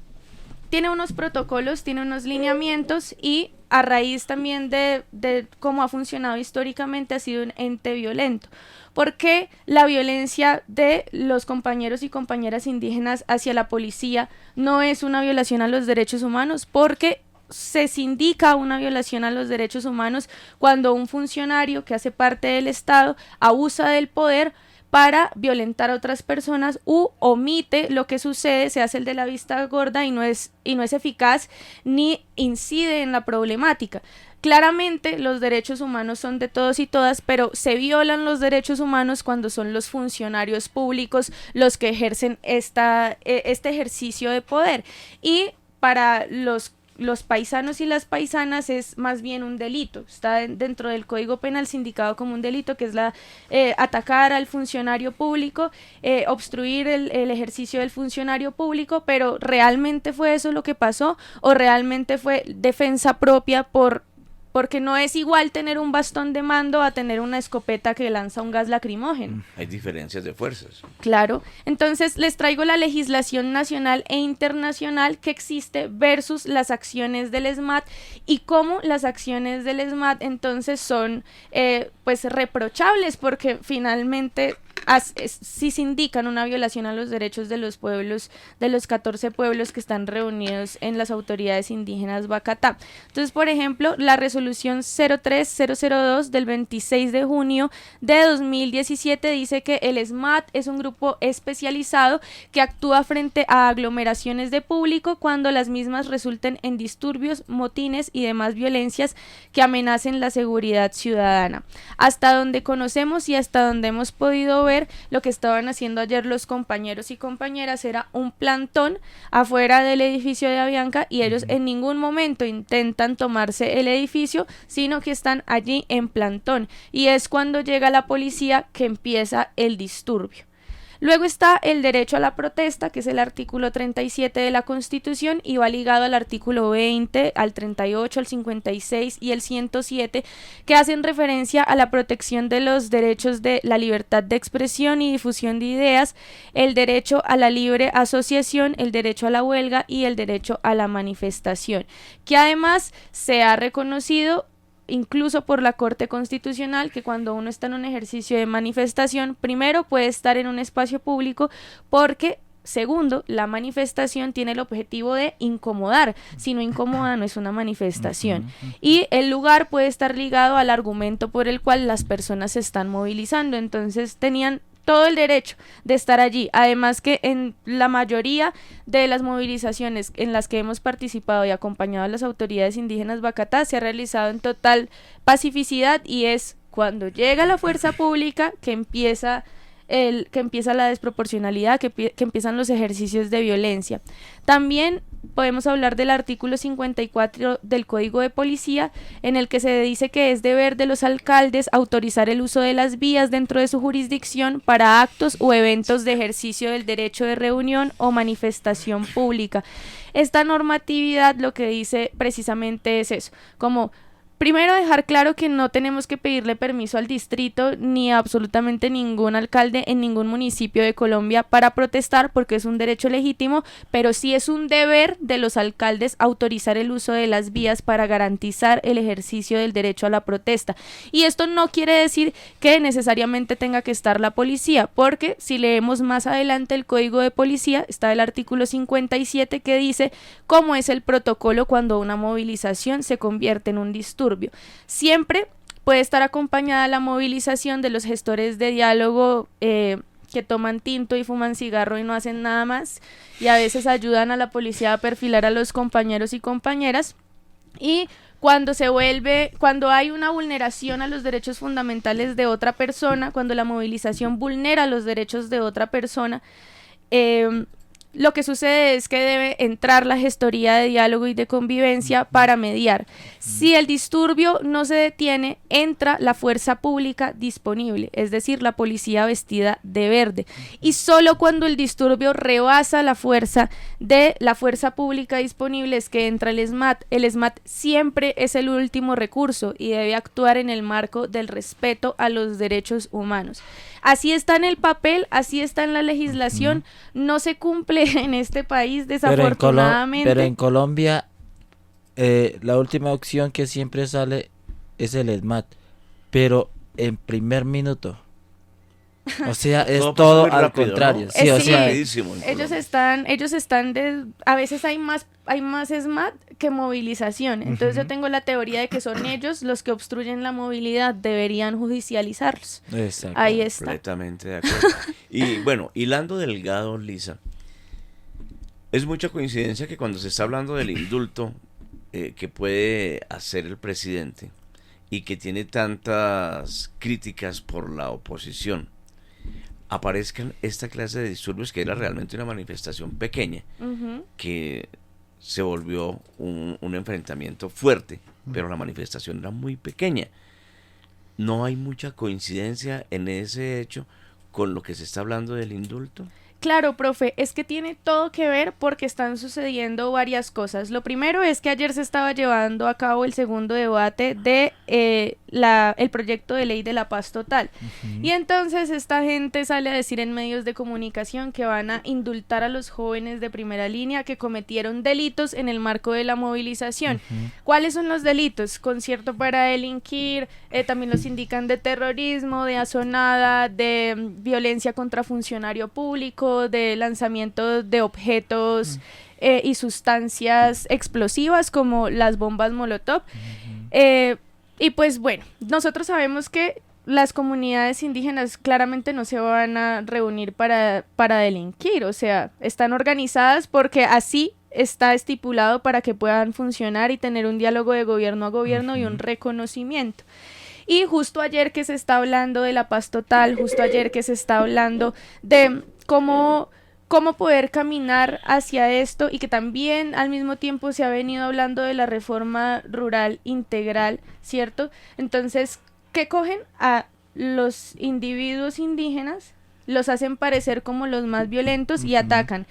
tiene unos protocolos, tiene unos lineamientos, y a raíz también de cómo ha funcionado históricamente ha sido un ente violento. Porque la violencia de los compañeros y compañeras indígenas hacia la policía no es una violación a los derechos humanos, porque se sindica una violación a los derechos humanos cuando un funcionario que hace parte del Estado abusa del poder para violentar a otras personas u omite lo que sucede, se hace el de la vista gorda y no es eficaz ni incide en la problemática. Claramente los derechos humanos son de todos y todas, pero se violan los derechos humanos cuando son los funcionarios públicos los que ejercen este ejercicio de poder. Y para los paisanos y las paisanas es más bien un delito, está dentro del Código Penal sindicado como un delito, que es atacar al funcionario público, obstruir el ejercicio del funcionario público, pero ¿realmente fue eso lo que pasó o realmente fue defensa propia porque no es igual tener un bastón de mando a tener una escopeta que lanza un gas lacrimógeno? Hay diferencias de fuerzas. Claro, entonces les traigo la legislación nacional e internacional que existe versus las acciones del ESMAD y cómo las acciones del ESMAD entonces son pues reprochables, porque finalmente sí se indican una violación a los derechos de los pueblos, de los 14 pueblos que están reunidos en las autoridades indígenas Bacatá. Entonces, por ejemplo, la resolución 03002 del 26 de junio de 2017 dice que el SMAT es un grupo especializado que actúa frente a aglomeraciones de público cuando las mismas resulten en disturbios, motines y demás violencias que amenacen la seguridad ciudadana. Hasta donde conocemos y hasta donde hemos podido ver, lo que estaban haciendo ayer los compañeros y compañeras era un plantón afuera del edificio de Avianca y ellos en ningún momento intentan tomarse el edificio, sino que están allí en plantón, y es cuando llega la policía que empieza el disturbio. Luego está el derecho a la protesta, que es el artículo 37 de la Constitución y va ligado al artículo 20, al 38, al 56 y el 107, que hacen referencia a la protección de los derechos de la libertad de expresión y difusión de ideas, el derecho a la libre asociación, el derecho a la huelga y el derecho a la manifestación, que además se ha reconocido incluso por la Corte Constitucional que cuando uno está en un ejercicio de manifestación, primero puede estar en un espacio público porque, segundo, la manifestación tiene el objetivo de incomodar, si no incomoda no es una manifestación, y el lugar puede estar ligado al argumento por el cual las personas se están movilizando, entonces tenían todo el derecho de estar allí, además que en la mayoría de las movilizaciones en las que hemos participado y acompañado a las autoridades indígenas Bacatá se ha realizado en total pacificidad y es cuando llega la fuerza pública que empieza la desproporcionalidad, que empiezan los ejercicios de violencia. También podemos hablar del artículo 54 del Código de Policía, en el que se dice que es deber de los alcaldes autorizar el uso de las vías dentro de su jurisdicción para actos o eventos de ejercicio del derecho de reunión o manifestación pública. Esta normatividad lo que dice precisamente es eso, como primero, dejar claro que no tenemos que pedirle permiso al distrito ni a absolutamente ningún alcalde en ningún municipio de Colombia para protestar porque es un derecho legítimo, pero sí es un deber de los alcaldes autorizar el uso de las vías para garantizar el ejercicio del derecho a la protesta. Y esto no quiere decir que necesariamente tenga que estar la policía, porque si leemos más adelante el Código de Policía, está el artículo 57 que dice cómo es el protocolo cuando una movilización se convierte en un disturbio. Siempre puede estar acompañada la movilización de los gestores de diálogo que toman tinto y fuman cigarro y no hacen nada más, y a veces ayudan a la policía a perfilar a los compañeros y compañeras. Y cuando hay una vulneración a los derechos fundamentales de otra persona, cuando la movilización vulnera los derechos de otra persona, lo que sucede es que debe entrar la gestoría de diálogo y de convivencia para mediar. Si el disturbio no se detiene, entra la fuerza pública disponible, es decir, la policía vestida de verde. Y solo cuando el disturbio rebasa la fuerza pública disponible es que entra el SMAT. El SMAT siempre es el último recurso y debe actuar en el marco del respeto a los derechos humanos. Así está en el papel, así está en la legislación, no se cumple en este país, desafortunadamente. Pero en Colombia, la última opción que siempre sale es el SMAT, pero en primer minuto. O sea, es todo al rápido, contrario. ¿no? Sí, o sea, ellos están a veces hay más SMAT que movilización. Entonces yo tengo la teoría de que son ellos los que obstruyen la movilidad, deberían judicializarlos. Exacto. Ahí está. Completamente de acuerdo. Y bueno, hilando delgado, Lisa, es mucha coincidencia que cuando se está hablando del indulto que puede hacer el presidente y que tiene tantas críticas por la oposición, aparezcan esta clase de disturbios que era realmente una manifestación pequeña, que se volvió un enfrentamiento fuerte, pero la manifestación era muy pequeña. No hay mucha coincidencia en ese hecho con lo que se está hablando del indulto. Claro, profe, es que tiene todo que ver porque están sucediendo varias cosas. Lo primero es que ayer se estaba llevando a cabo el segundo debate de el proyecto de ley de la paz total. Y entonces esta gente sale a decir en medios de comunicación que van a indultar a los jóvenes de primera línea que cometieron delitos en el marco de la movilización. ¿Cuáles son los delitos? Concierto para delinquir, también los indican de terrorismo, de asonada, de violencia contra funcionario público, de lanzamiento de objetos y sustancias explosivas como las bombas Molotov. Y pues bueno, nosotros sabemos que las comunidades indígenas claramente no se van a reunir para delinquir, o sea, están organizadas porque así está estipulado para que puedan funcionar y tener un diálogo de gobierno a gobierno y un reconocimiento. Y justo ayer que se está hablando de la paz total, justo ayer que se está hablando de cómo poder caminar hacia esto, y que también al mismo tiempo se ha venido hablando de la reforma rural integral, ¿cierto? Entonces, ¿qué cogen? A los individuos indígenas, los hacen parecer como los más violentos y atacan.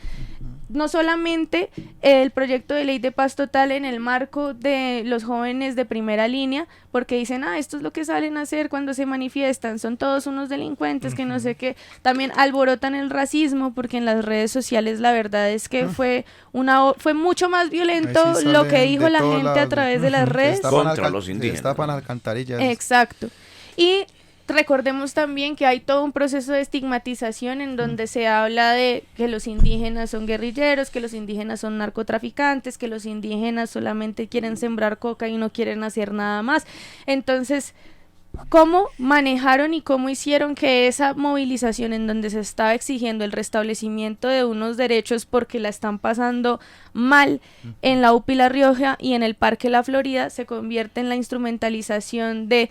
No solamente el proyecto de ley de paz total en el marco de los jóvenes de primera línea, porque dicen, esto es lo que salen a hacer cuando se manifiestan, son todos unos delincuentes, que no sé qué, también alborotan el racismo, porque en las redes sociales la verdad es que fue mucho más violento lo que dijo la gente a través de las redes. Contra los indígenas. Se destapan alcantarillas. Exacto. Y recordemos también que hay todo un proceso de estigmatización en donde se habla de que los indígenas son guerrilleros, que los indígenas son narcotraficantes, que los indígenas solamente quieren sembrar coca y no quieren hacer nada más. Entonces, ¿cómo manejaron y cómo hicieron que esa movilización en donde se estaba exigiendo el restablecimiento de unos derechos porque la están pasando mal en la UPI La Rioja y en el Parque La Florida se convierte en la instrumentalización de...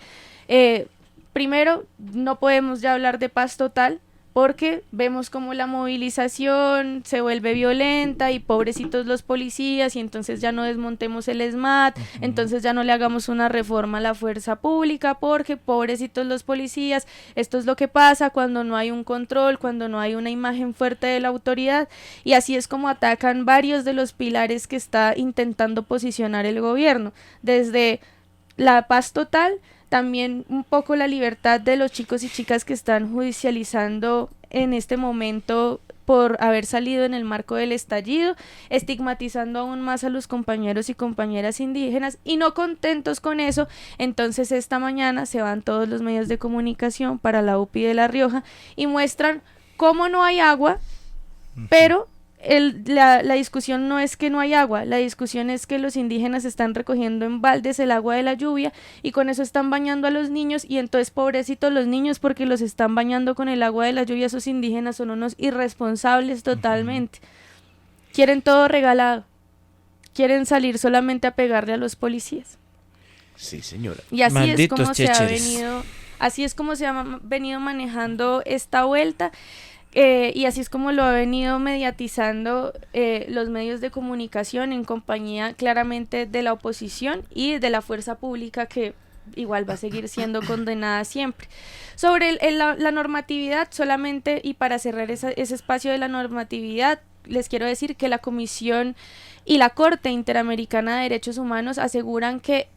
Primero, no podemos ya hablar de paz total porque vemos como la movilización se vuelve violenta y pobrecitos los policías, y entonces ya no desmontemos el ESMAD, entonces ya no le hagamos una reforma a la fuerza pública porque pobrecitos los policías. Esto es lo que pasa cuando no hay un control, cuando no hay una imagen fuerte de la autoridad, y así es como atacan varios de los pilares que está intentando posicionar el gobierno, desde la paz total, también un poco la libertad de los chicos y chicas que están judicializando en este momento por haber salido en el marco del estallido, estigmatizando aún más a los compañeros y compañeras indígenas, y no contentos con eso, entonces esta mañana se van todos los medios de comunicación para la UPI de La Rioja y muestran cómo no hay agua, pero la discusión no es que no hay agua, la discusión es que los indígenas están recogiendo en baldes el agua de la lluvia y con eso están bañando a los niños, y entonces pobrecitos los niños porque los están bañando con el agua de la lluvia. Esos indígenas son unos irresponsables totalmente. Quieren todo regalado, quieren salir solamente a pegarle a los policías. Sí, señora. Y así Malditos es como chécheres. se ha venido manejando esta vuelta. Y así es como lo ha venido mediatizando los medios de comunicación en compañía claramente de la oposición y de la fuerza pública, que igual va a seguir siendo condenada siempre. Sobre la normatividad solamente, y para cerrar ese espacio de la normatividad, les quiero decir que la Comisión y la Corte Interamericana de Derechos Humanos aseguran que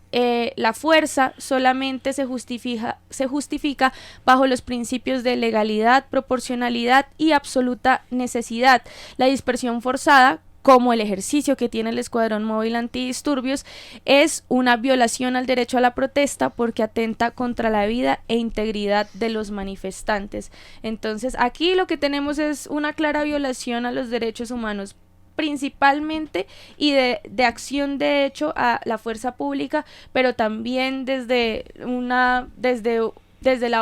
la fuerza solamente se justifica bajo los principios de legalidad, proporcionalidad y absoluta necesidad. La dispersión forzada, como el ejercicio que tiene el Escuadrón Móvil Antidisturbios, es una violación al derecho a la protesta porque atenta contra la vida e integridad de los manifestantes. Entonces, aquí lo que tenemos es una clara violación a los derechos humanos, principalmente, y de acción de hecho a la fuerza pública, pero también desde la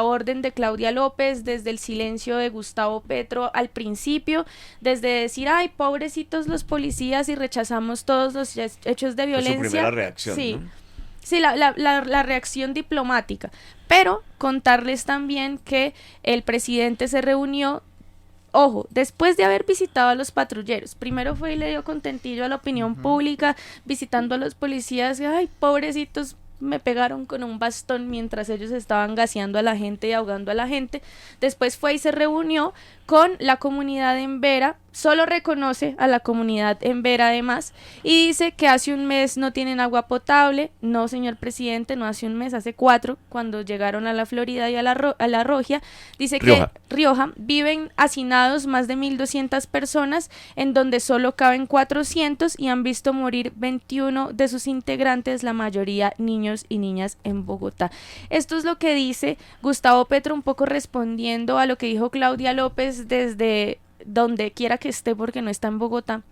orden de Claudia López, desde el silencio de Gustavo Petro al principio, desde decir, ay, pobrecitos los policías, y rechazamos todos los hechos de violencia. Su primera reacción, sí, ¿no? Sí, la reacción diplomática, pero contarles también que el presidente se reunió, ojo, después de haber visitado a los patrulleros. Primero fue y le dio contentillo a la opinión pública, visitando a los policías, ay, pobrecitos me pegaron con un bastón mientras ellos estaban gaseando a la gente y ahogando a la gente. Después fue y se reunió con la comunidad en Vera, solo reconoce a la comunidad en Vera además, y dice que hace un mes no tienen agua potable. No, señor presidente, no hace un mes, hace 4, cuando llegaron a la Florida y a la Rogia. Dice que Rioja viven hacinados más de 1.200 personas, en donde solo caben 400 y han visto morir 21 de sus integrantes, la mayoría niños y niñas en Bogotá. Esto es lo que dice Gustavo Petro, un poco respondiendo a lo que dijo Claudia López desde donde quiera que esté, porque no está en Bogotá,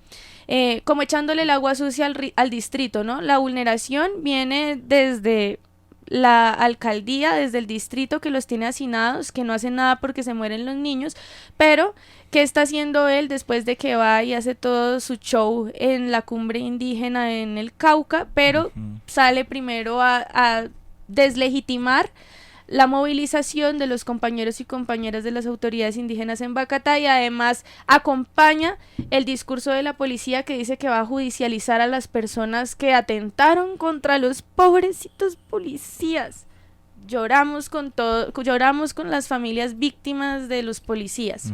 como echándole el agua sucia al distrito, ¿no? La vulneración viene desde la alcaldía, desde el distrito, que los tiene hacinados, que no hacen nada porque se mueren los niños, pero ¿qué está haciendo él después de que va y hace todo su show en la cumbre indígena en el Cauca? Pero sale primero a deslegitimar la movilización de los compañeros y compañeras de las autoridades indígenas en Bacatá, y además acompaña el discurso de la policía que dice que va a judicializar a las personas que atentaron contra los pobrecitos policías. Lloramos con las familias víctimas de los policías.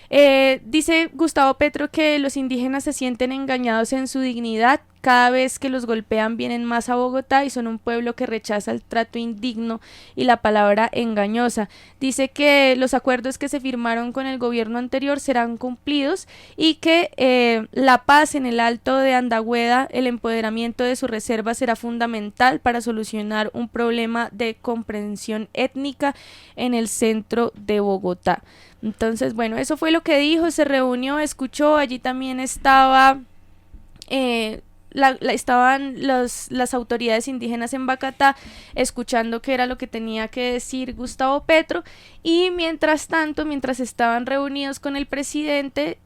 Dice Gustavo Petro que los indígenas se sienten engañados en su dignidad. Cada vez que los golpean vienen más a Bogotá y son un pueblo que rechaza el trato indigno y la palabra engañosa. Dice que los acuerdos que se firmaron con el gobierno anterior serán cumplidos y que la paz en el Alto de Andagüeda, el empoderamiento de su reserva será fundamental para solucionar un problema de comprensión étnica en el centro de Bogotá. Entonces, bueno, eso fue lo que dijo, se reunió, escuchó, allí también estaba... estaban las autoridades indígenas en Bacatá escuchando qué era lo que tenía que decir Gustavo Petro, y mientras tanto, mientras estaban reunidos con el presidente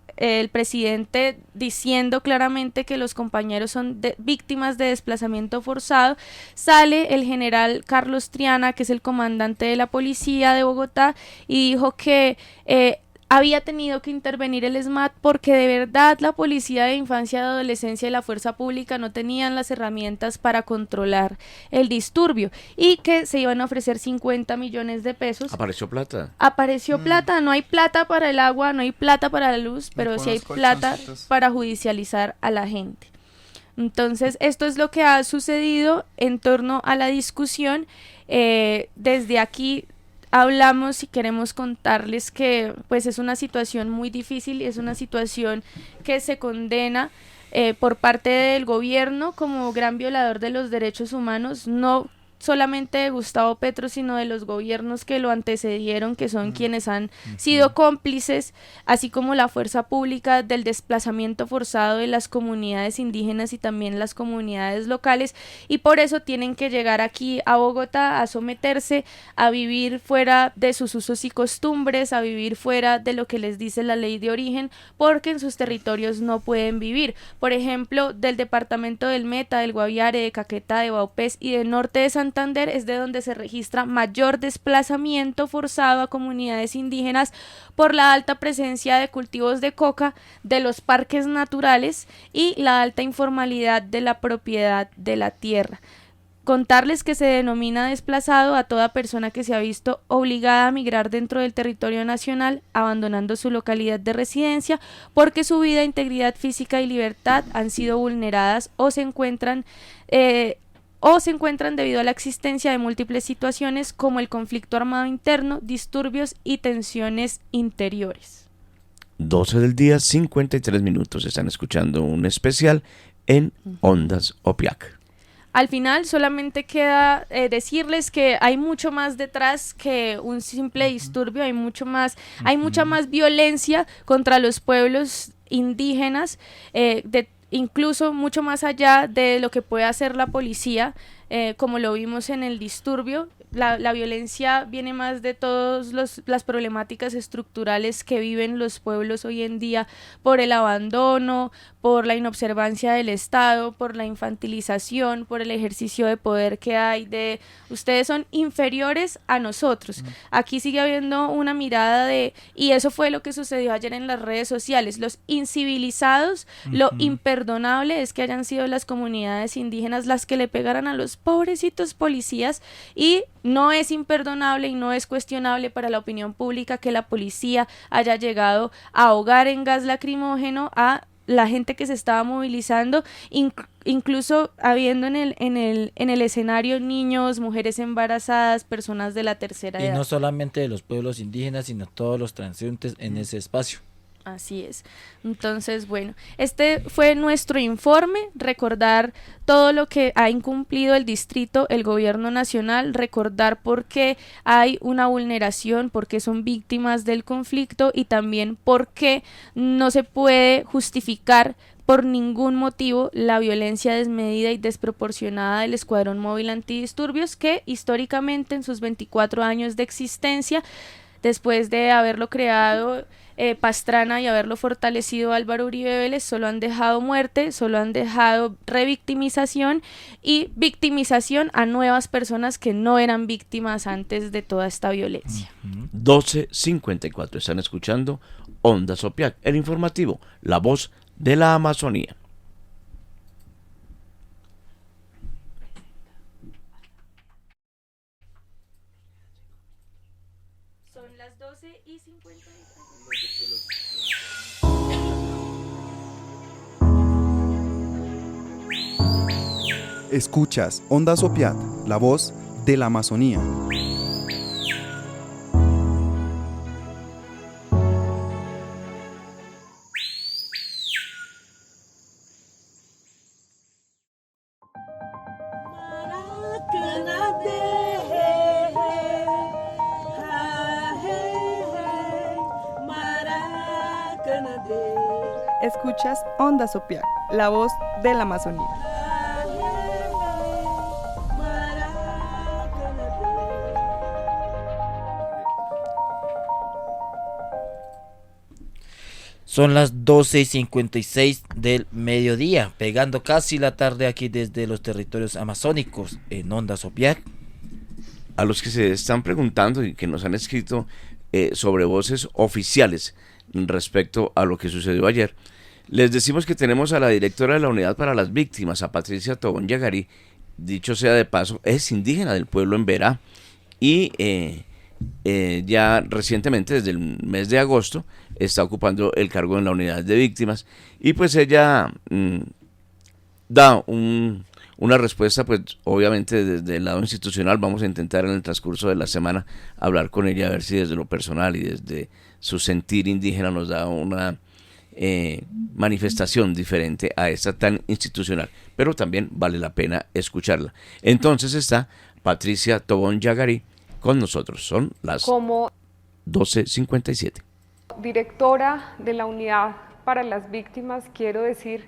diciendo claramente que los compañeros son víctimas de desplazamiento forzado, sale el general Carlos Triana, que es el comandante de la policía de Bogotá, y dijo que había tenido que intervenir el SMAT porque de verdad la Policía de Infancia y Adolescencia y la Fuerza Pública no tenían las herramientas para controlar el disturbio, y que se iban a ofrecer 50 millones de pesos. ¿Apareció plata? Apareció plata, no hay plata para el agua, no hay plata para la luz, pero sí hay plata para judicializar a la gente. Entonces, esto es lo que ha sucedido en torno a la discusión. Desde aquí hablamos y queremos contarles que pues es una situación muy difícil y es una situación que se condena por parte del gobierno como gran violador de los derechos humanos, no solamente de Gustavo Petro, sino de los gobiernos que lo antecedieron, que son quienes han sido cómplices, así como la fuerza pública, del desplazamiento forzado de las comunidades indígenas y también las comunidades locales, y por eso tienen que llegar aquí a Bogotá a someterse, a vivir fuera de sus usos y costumbres, a vivir fuera de lo que les dice la ley de origen, porque en sus territorios no pueden vivir. Por ejemplo, del departamento del Meta, del Guaviare, de Caquetá, de Vaupés y del norte de Santander es de donde se registra mayor desplazamiento forzado a comunidades indígenas por la alta presencia de cultivos de coca, de los parques naturales y la alta informalidad de la propiedad de la tierra. Contarles que se denomina desplazado a toda persona que se ha visto obligada a migrar dentro del territorio nacional, abandonando su localidad de residencia, porque su vida, integridad física y libertad han sido vulneradas o se encuentran debido a la existencia de múltiples situaciones como el conflicto armado interno, disturbios y tensiones interiores. 12 del día, 53 minutos. Están escuchando un especial en Ondas Opiac. Al final solamente queda decirles que hay mucho más detrás que un simple disturbio, hay mucha más violencia contra los pueblos indígenas, incluso mucho más allá de lo que puede hacer la policía, como lo vimos en el disturbio. La violencia viene más de todas las problemáticas estructurales que viven los pueblos hoy en día, por el abandono, por la inobservancia del Estado, por la infantilización, por el ejercicio de poder que hay de ustedes son inferiores a nosotros. Aquí sigue habiendo una mirada y eso fue lo que sucedió ayer en las redes sociales, los incivilizados, lo imperdonable es que hayan sido las comunidades indígenas las que le pegaran a los pobrecitos policías, y no es imperdonable y no es cuestionable para la opinión pública que la policía haya llegado a ahogar en gas lacrimógeno a la gente que se estaba movilizando, incluso habiendo en el escenario niños, mujeres embarazadas, personas de la tercera edad. Y no solamente de los pueblos indígenas, sino todos los transeúntes en ese espacio. Así es. Entonces, bueno, este fue nuestro informe, recordar todo lo que ha incumplido el distrito, el gobierno nacional, recordar por qué hay una vulneración, por qué son víctimas del conflicto y también por qué no se puede justificar por ningún motivo la violencia desmedida y desproporcionada del Escuadrón Móvil Antidisturbios, que históricamente en sus 24 años de existencia, después de haberlo creado Pastrana y haberlo fortalecido Álvaro Uribe Vélez, solo han dejado muerte, solo han dejado revictimización y victimización a nuevas personas que no eran víctimas antes de toda esta violencia. 12:54, están escuchando Ondas Opiac, el informativo, la voz de la Amazonía. Son las 12:50. Escuchas Ondas Opiat, la voz de la Amazonía. Escuchas Ondas Opiac, la voz de la Amazonía. Son las 12:56 del mediodía, pegando casi la tarde aquí desde los territorios amazónicos en Ondas Opiac. A los que se están preguntando y que nos han escrito sobre voces oficiales respecto a lo que sucedió ayer, les decimos que tenemos a la directora de la Unidad para las Víctimas, a Patricia Tobón Yagarí. Dicho sea de paso, es indígena del pueblo Emberá y ya recientemente, desde el mes de agosto, está ocupando el cargo en la Unidad de Víctimas, y pues ella da una respuesta, pues obviamente desde el lado institucional. Vamos a intentar en el transcurso de la semana hablar con ella, a ver si desde lo personal y desde su sentir indígena nos da una manifestación diferente a esta tan institucional, pero también vale la pena escucharla. Entonces está Patricia Tobón Yagarí con nosotros. Son las 12:57. Directora de la Unidad para las Víctimas, quiero decir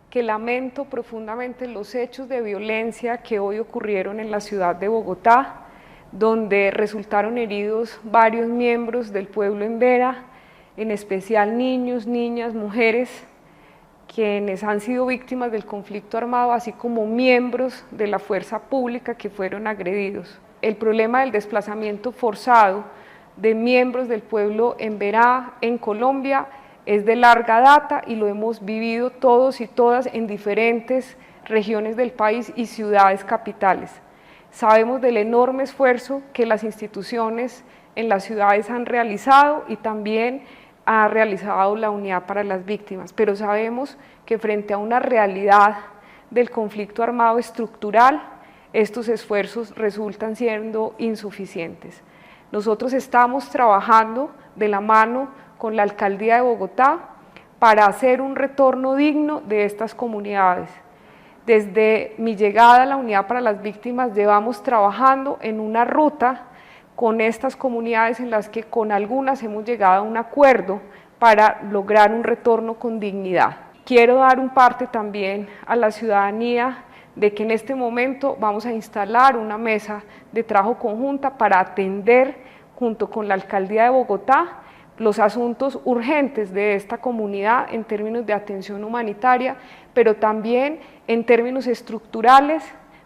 que lamento profundamente los hechos de violencia que hoy ocurrieron en la ciudad de Bogotá, donde resultaron heridos varios miembros del pueblo Emberá, en especial niños, niñas, mujeres, quienes han sido víctimas del conflicto armado, así como miembros de la fuerza pública que fueron agredidos. El problema del desplazamiento forzado de miembros del pueblo Emberá en Colombia es de larga data y lo hemos vivido todos y todas en diferentes regiones del país y ciudades capitales. Sabemos del enorme esfuerzo que las instituciones en las ciudades han realizado y también ha realizado la Unidad para las Víctimas, pero sabemos que frente a una realidad del conflicto armado estructural, estos esfuerzos resultan siendo insuficientes. Nosotros estamos trabajando de la mano con la Alcaldía de Bogotá para hacer un retorno digno de estas comunidades. Desde mi llegada a la Unidad para las Víctimas llevamos trabajando en una ruta con estas comunidades en las que con algunas hemos llegado a un acuerdo para lograr un retorno con dignidad. Quiero dar un parte también a la ciudadanía de que en este momento vamos a instalar una mesa de trabajo conjunta para atender junto con la Alcaldía de Bogotá los asuntos urgentes de esta comunidad en términos de atención humanitaria, pero también en términos estructurales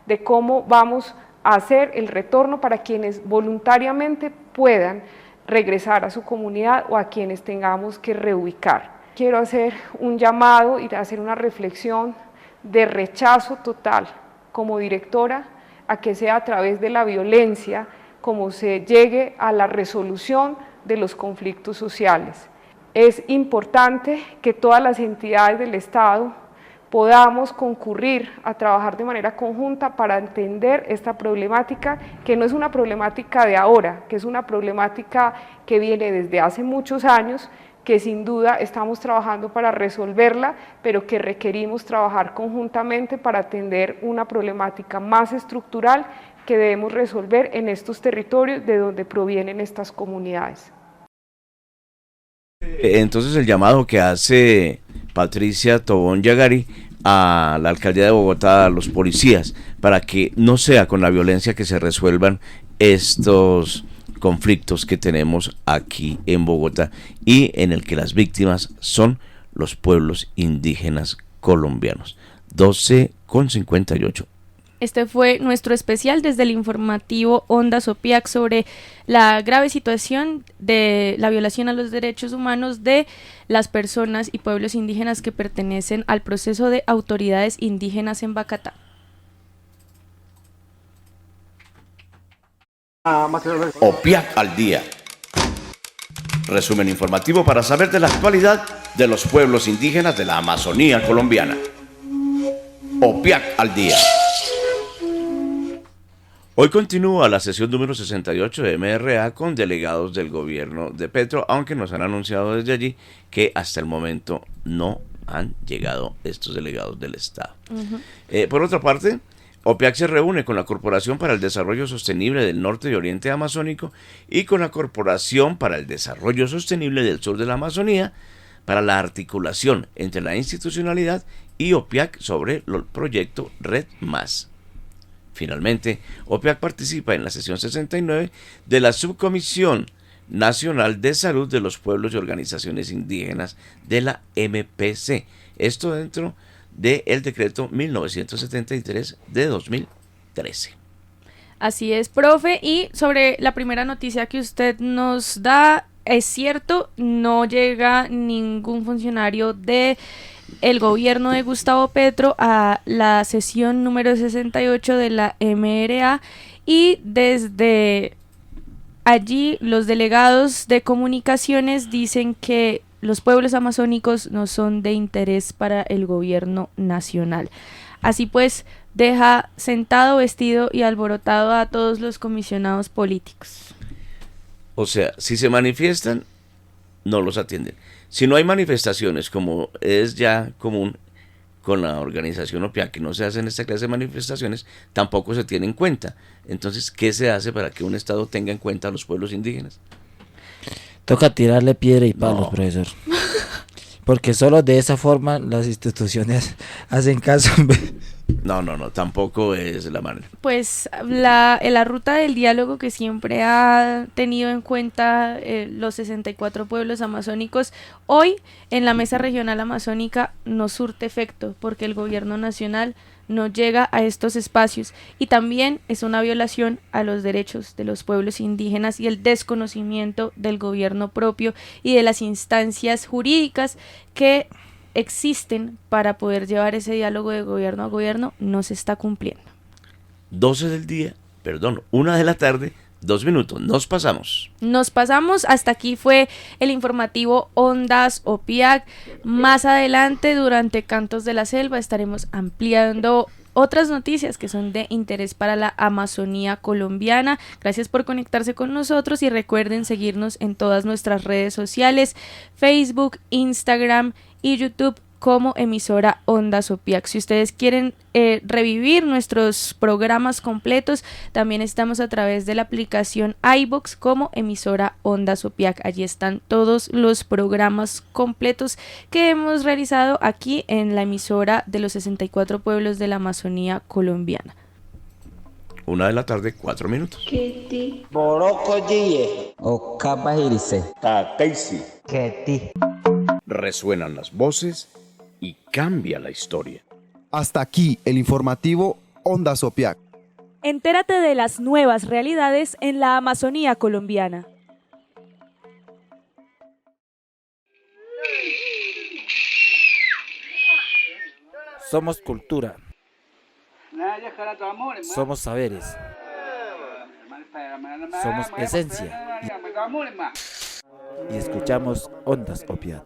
de cómo vamos a hacer el retorno para quienes voluntariamente puedan regresar a su comunidad o a quienes tengamos que reubicar. Quiero hacer un llamado y hacer una reflexión de rechazo total como directora a que sea a través de la violencia como se llegue a la resolución de los conflictos sociales. Es importante que todas las entidades del Estado podamos concurrir a trabajar de manera conjunta para entender esta problemática, que no es una problemática de ahora, que es una problemática que viene desde hace muchos años, que sin duda estamos trabajando para resolverla, pero que requerimos trabajar conjuntamente para atender una problemática más estructural que debemos resolver en estos territorios de donde provienen estas comunidades. Entonces el llamado que hace Patricia Tobón Yagari a la alcaldía de Bogotá, a los policías, para que no sea con la violencia que se resuelvan estos conflictos que tenemos aquí en Bogotá y en el que las víctimas son los pueblos indígenas colombianos. 12:58. Este fue nuestro especial desde el informativo Onda Sopiac sobre la grave situación de la violación a los derechos humanos de las personas y pueblos indígenas que pertenecen al proceso de autoridades indígenas en Bacatá. OPIAC al día. Resumen informativo para saber de la actualidad de los pueblos indígenas de la Amazonía colombiana. OPIAC al día. Hoy continúa la sesión número 68 de MRA con delegados del gobierno de Petro, aunque nos han anunciado desde allí que hasta el momento no han llegado estos delegados del Estado. Por otra parte, OPIAC se reúne con la Corporación para el Desarrollo Sostenible del Norte y Oriente Amazónico y con la Corporación para el Desarrollo Sostenible del Sur de la Amazonía para la articulación entre la institucionalidad y OPIAC sobre el proyecto Red Más. Finalmente, OPIAC participa en la sesión 69 de la Subcomisión Nacional de Salud de los Pueblos y Organizaciones Indígenas de la MPC. Esto dentro del decreto 1973 de 2013. Así es, profe. Y sobre la primera noticia que usted nos da, es cierto, no llega ningún funcionario de el gobierno de Gustavo Petro a la sesión número 68 de la MRA, y desde allí los delegados de comunicaciones dicen que los pueblos amazónicos no son de interés para el gobierno nacional. Así pues, deja sentado, vestido y alborotado a todos los comisionados políticos. O sea, si se manifiestan, no los atienden. Si no hay manifestaciones, como es ya común con la organización OPIAC, que no se hacen esta clase de manifestaciones, tampoco se tiene en cuenta. Entonces, ¿qué se hace para que un Estado tenga en cuenta a los pueblos indígenas? Toca tirarle piedra y palos, profesor. Porque solo de esa forma las instituciones hacen caso. No, tampoco es la manera. Pues la ruta del diálogo que siempre ha tenido en cuenta los 64 pueblos amazónicos, hoy en la Mesa Regional Amazónica no surte efecto porque el gobierno nacional no llega a estos espacios, y también es una violación a los derechos de los pueblos indígenas y el desconocimiento del gobierno propio y de las instancias jurídicas que existen para poder llevar ese diálogo de gobierno a gobierno. No se está cumpliendo. 1 de la tarde, 2 minutos, nos pasamos. Hasta aquí fue el informativo Ondas OPIAC. Más adelante, durante Cantos de la Selva, estaremos ampliando otras noticias que son de interés para la Amazonía colombiana. Gracias por conectarse con nosotros y recuerden seguirnos en todas nuestras redes sociales, Facebook, Instagram y YouTube, como emisora Ondas OPIAC. Si ustedes quieren revivir nuestros programas completos, también estamos a través de la aplicación iVoox como emisora Ondas OPIAC. Allí están todos los programas completos que hemos realizado aquí en la emisora de los 64 pueblos de la Amazonía colombiana. 1 de la tarde, 4 minutos. Keti. Borokoye. Okabahirise. Takaisi. Keti. Resuenan las voces y cambia la historia. Hasta aquí el informativo Ondas OPIAC. Entérate de las nuevas realidades en la Amazonía colombiana. Somos cultura. Somos saberes. Somos esencia. Y escuchamos Ondas Opiat.